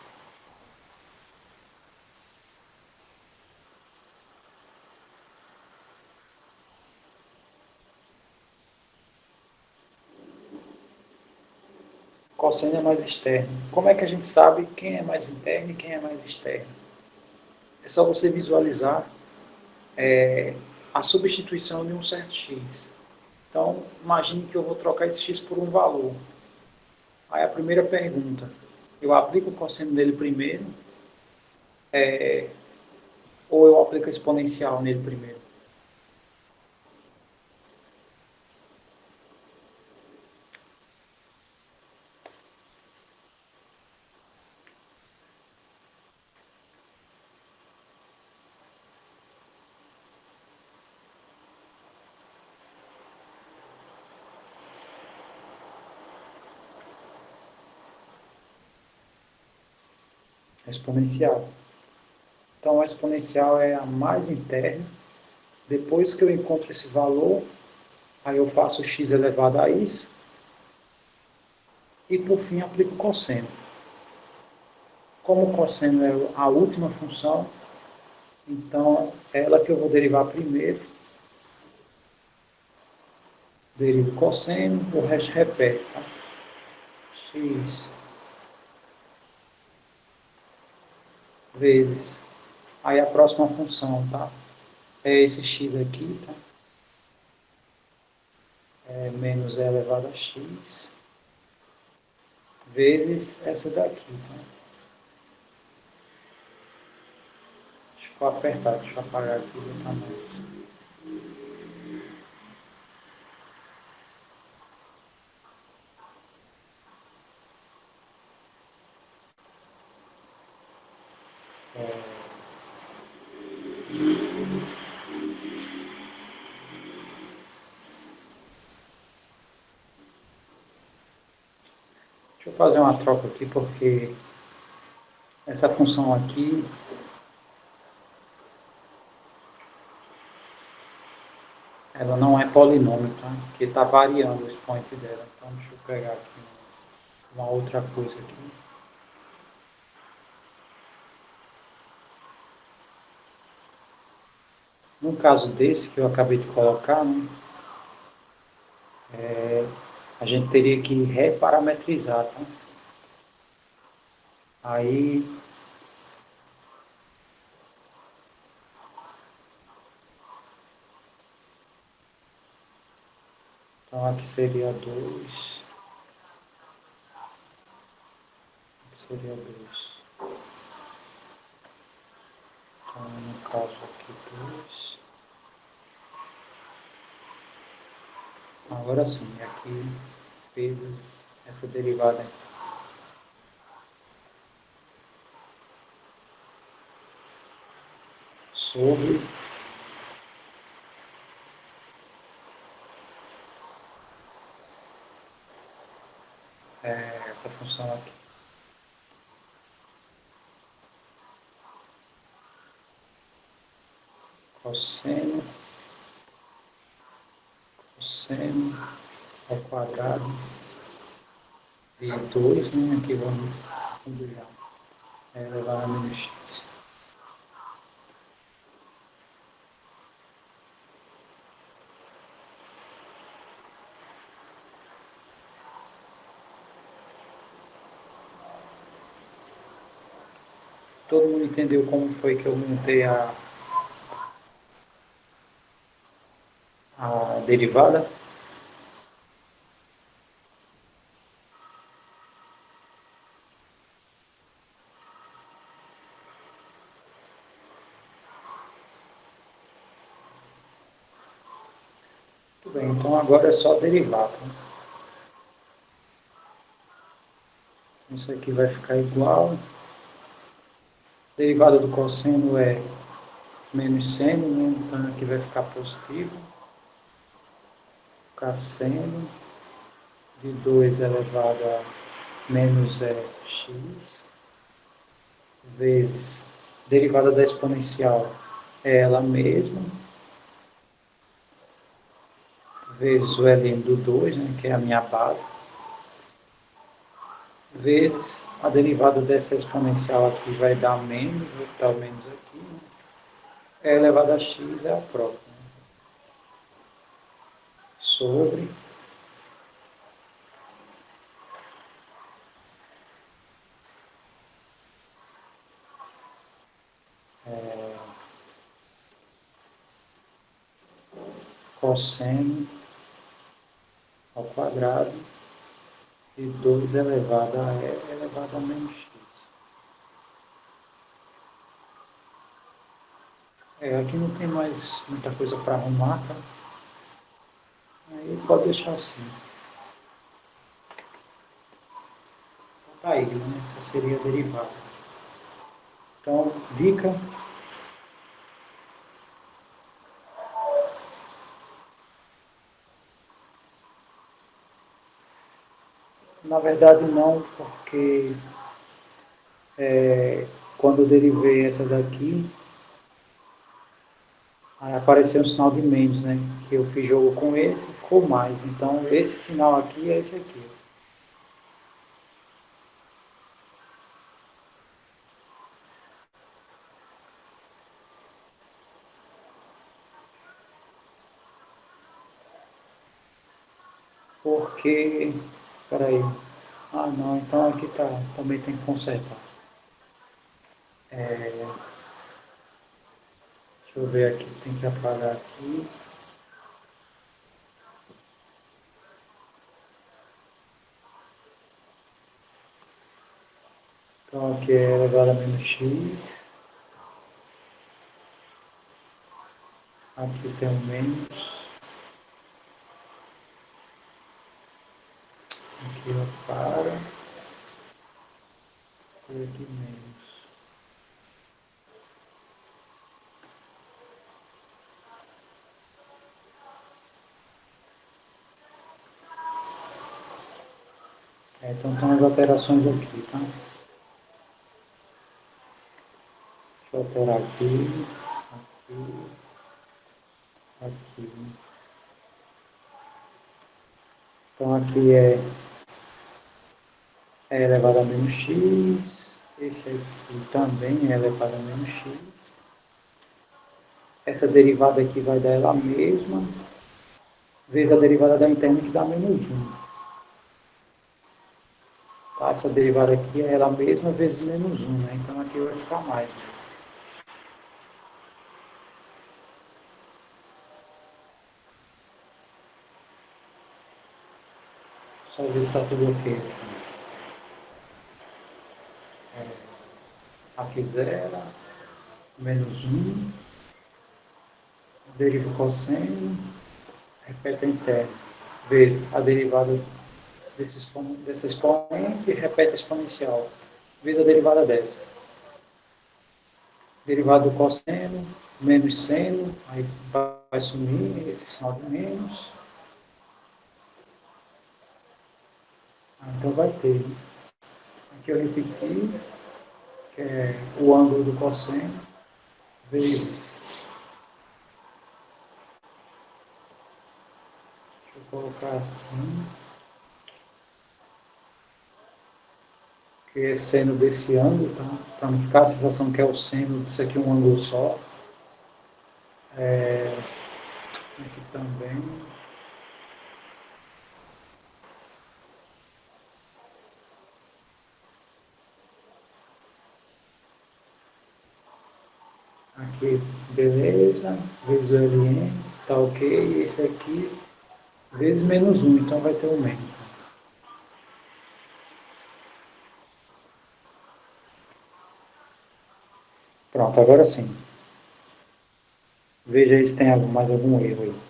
Cosseno é mais externo. Como é que a gente sabe quem é mais interno e quem é mais externo? É só você visualizar a substituição de um certo x. Então, imagine que eu vou trocar esse x por um valor. Aí a primeira pergunta, eu aplico o cosseno nele primeiro ou eu aplico a exponencial nele primeiro? A exponencial. Então, a exponencial é a mais interna. Depois que eu encontro esse valor, aí eu faço x elevado a isso. E, por fim, aplico o cosseno. Como o cosseno é a última função, então é ela que eu vou derivar primeiro. Derivo o cosseno, o resto repete. Tá? X vezes. Aí a próxima função, tá? É esse x aqui, tá? É menos e elevado a x vezes essa daqui, tá? Ficou apertado, deixa eu apagar aqui o tamanho. Deixa eu fazer uma troca aqui, porque essa função aqui, ela não é polinômio, tá? Porque está variando o expoente dela. Então, deixa eu pegar aqui uma outra coisa aqui. No caso desse que eu acabei de colocar, né, a gente teria que reparametrizar, tá? Aí, Então aqui seria 2. Aqui seria 2. Então, no caso aqui 2. Agora sim, aqui vezes essa derivada aqui. Sobre essa função aqui. Cosseno ao quadrado de 2, né? Aqui vamos combinar. Elevado a menos x. Todo mundo entendeu como foi que eu montei a derivada? Tudo bem, então agora é só derivada. Isso aqui vai ficar igual. Derivada do cosseno é menos seno, né? Então aqui vai ficar positivo. Cosseno de 2 elevado a menos x vezes derivada da exponencial é ela mesma, vezes o ln do 2, né, que é a minha base, vezes a derivada dessa exponencial aqui vai dar menos, vou botar o menos aqui, né, é elevado a x é a própria, né, sobre cosseno ao quadrado de 2 elevado a e elevado a menos x. Aqui não tem mais muita coisa para arrumar, tá? Aí pode deixar assim. Tá aí, né? Essa seria a derivada. Então, dica. Na verdade não, porque quando eu derivei essa daqui, aí apareceu um sinal de menos, né? Que eu fiz jogo com esse, ficou mais. Então, esse sinal aqui é esse aqui. Porque, peraí, não, então aqui tá, também tem que consertar. Deixa eu ver aqui, tem que apagar aqui. Então aqui é elevado a menos x. Aqui tem um menos. Aqui eu paro. E aqui menos. Então estão as alterações aqui, tá? Deixa eu alterar aqui, aqui. Então aqui é elevado a menos x, esse aqui também é elevado a menos x. Essa derivada aqui vai dar ela mesma, vezes a derivada da interna que dá menos 1. Tá? Essa derivada aqui é ela mesma vezes menos 1, né? Então aqui vai ficar mais. Só ver se está tudo ok. Aqui zero, menos 1, deriva o cosseno, repete a interna, vezes a derivada desse expoente, repete a exponencial, vezes a derivada dessa. Derivada do cosseno, menos seno, aí vai sumir esse sinal de menos. Então vai ter, aqui eu repeti, que é o ângulo do cosseno, vezes, deixa eu colocar assim, que é seno desse ângulo, tá? Para não ficar a sensação que é o seno disso aqui um ângulo só. Aqui também. Aqui, beleza, vezes o LN, tá ok, e esse aqui, vezes menos 1, então vai ter o menos. Pronto, agora sim. Veja aí se tem mais algum erro aí.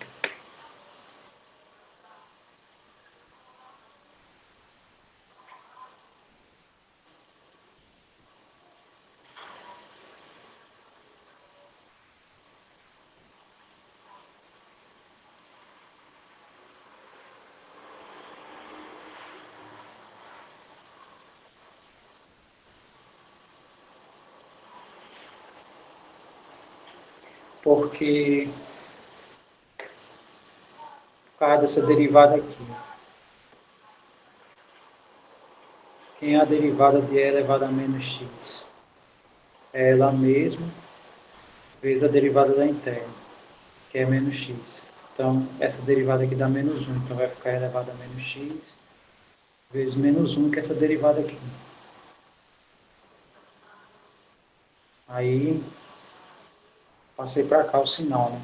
Porque, por causa dessa derivada aqui, quem é a derivada de e elevado a menos x? É ela mesma, vezes a derivada da interna, que é menos x. Então, essa derivada aqui dá menos 1, então vai ficar elevado a menos x, vezes menos 1, que é essa derivada aqui. Aí, passei para cá o sinal, né?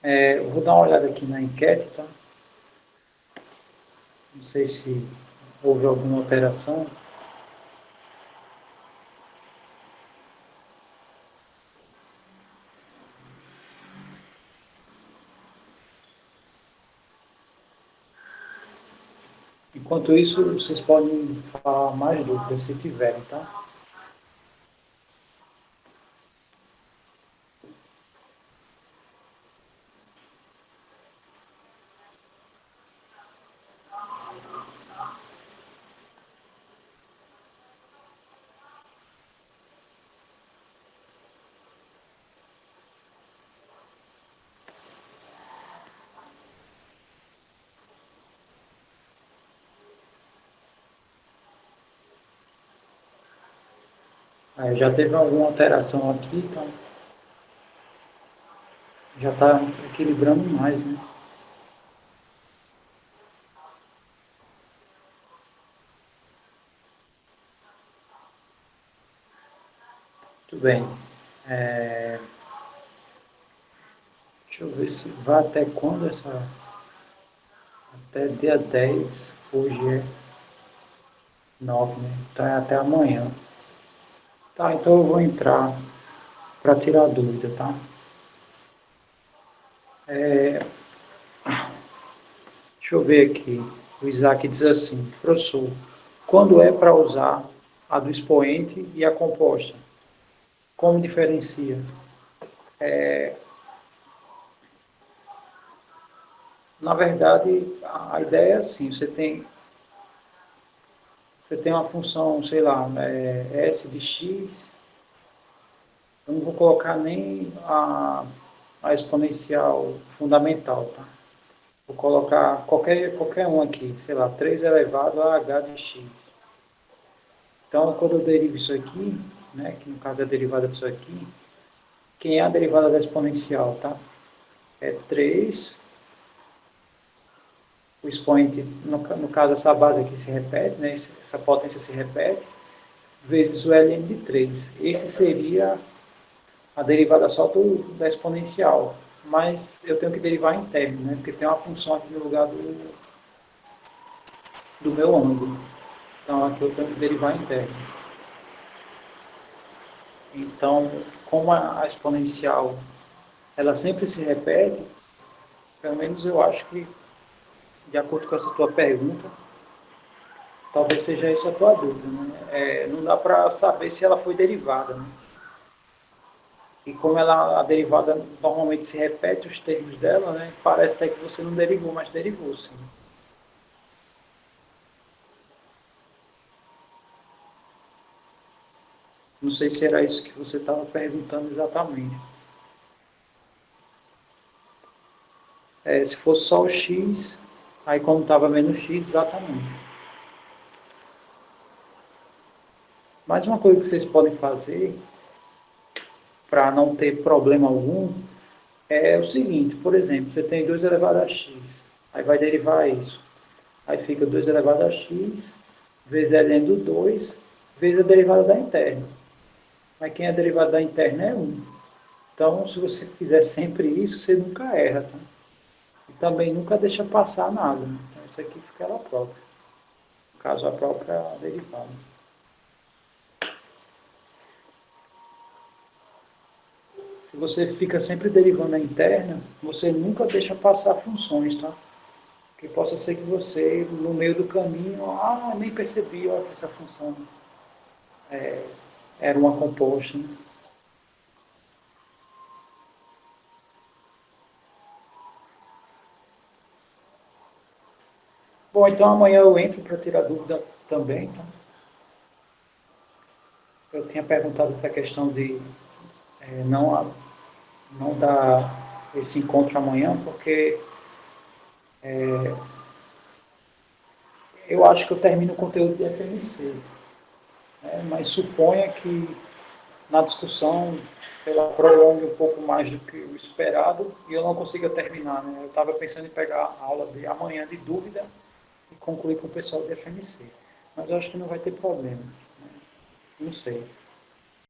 Eu vou dar uma olhada aqui na enquete, tá? Não sei se houve alguma alteração. Enquanto isso, vocês podem falar mais dúvidas, se tiverem, tá? Já teve alguma alteração aqui, então já está equilibrando mais, né? Tudo bem. Deixa eu ver se vai até quando essa. Até dia 10, hoje é 9, né? Então é até amanhã. Tá, então eu vou entrar para tirar dúvida, tá? Deixa eu ver aqui. O Isaac diz assim, professor, quando é para usar a do expoente e a composta? Como diferencia? Na verdade, a ideia é assim, você tem uma função, sei lá, S de x, eu não vou colocar nem a exponencial fundamental, tá? Vou colocar qualquer um aqui, sei lá, 3 elevado a h de x. Então, quando eu derivo isso aqui, né, que no caso é a derivada disso aqui, quem é a derivada da exponencial, tá? É 3 o expoente, no caso essa base aqui se repete, né, essa potência se repete, vezes o ln de 3. Esse seria a derivada só da exponencial, mas eu tenho que derivar em termos, né, porque tem uma função aqui no lugar do meu ângulo. Então aqui eu tenho que derivar em termos. Então, como a exponencial ela sempre se repete, pelo menos eu acho que, de acordo com essa tua pergunta, talvez seja essa a tua dúvida. Né? Não dá para saber se ela foi derivada. Né? E como a derivada normalmente se repete os termos dela, né? Parece até que você não derivou, mas derivou sim. Não sei se era isso que você estava perguntando exatamente. Se fosse só o x, aí como estava menos x, exatamente. Mas uma coisa que vocês podem fazer para não ter problema algum é o seguinte, por exemplo, você tem 2 elevado a x, aí vai derivar isso. Aí fica 2 elevado a x vezes ln do 2 vezes a derivada da interna. Mas quem é a derivada da interna é 1. Então, se você fizer sempre isso, você nunca erra. Tá? E também nunca deixa passar nada. Né? Então, isso aqui fica ela própria. No caso, a própria derivada. Se você fica sempre derivando a interna, você nunca deixa passar funções, tá? Que possa ser que você, no meio do caminho, nem percebi ó, que essa função era uma composta. Né? Bom, então amanhã eu entro para tirar dúvida também. Tá? Eu tinha perguntado essa questão de não dar esse encontro amanhã, porque eu acho que eu termino o conteúdo de FMC. Né? Mas suponha que na discussão, sei lá, prolongue um pouco mais do que o esperado e eu não consiga terminar. Né? Eu estava pensando em pegar a aula de amanhã de dúvida e concluir com o pessoal de FMC. Mas eu acho que não vai ter problema. Né? Não sei.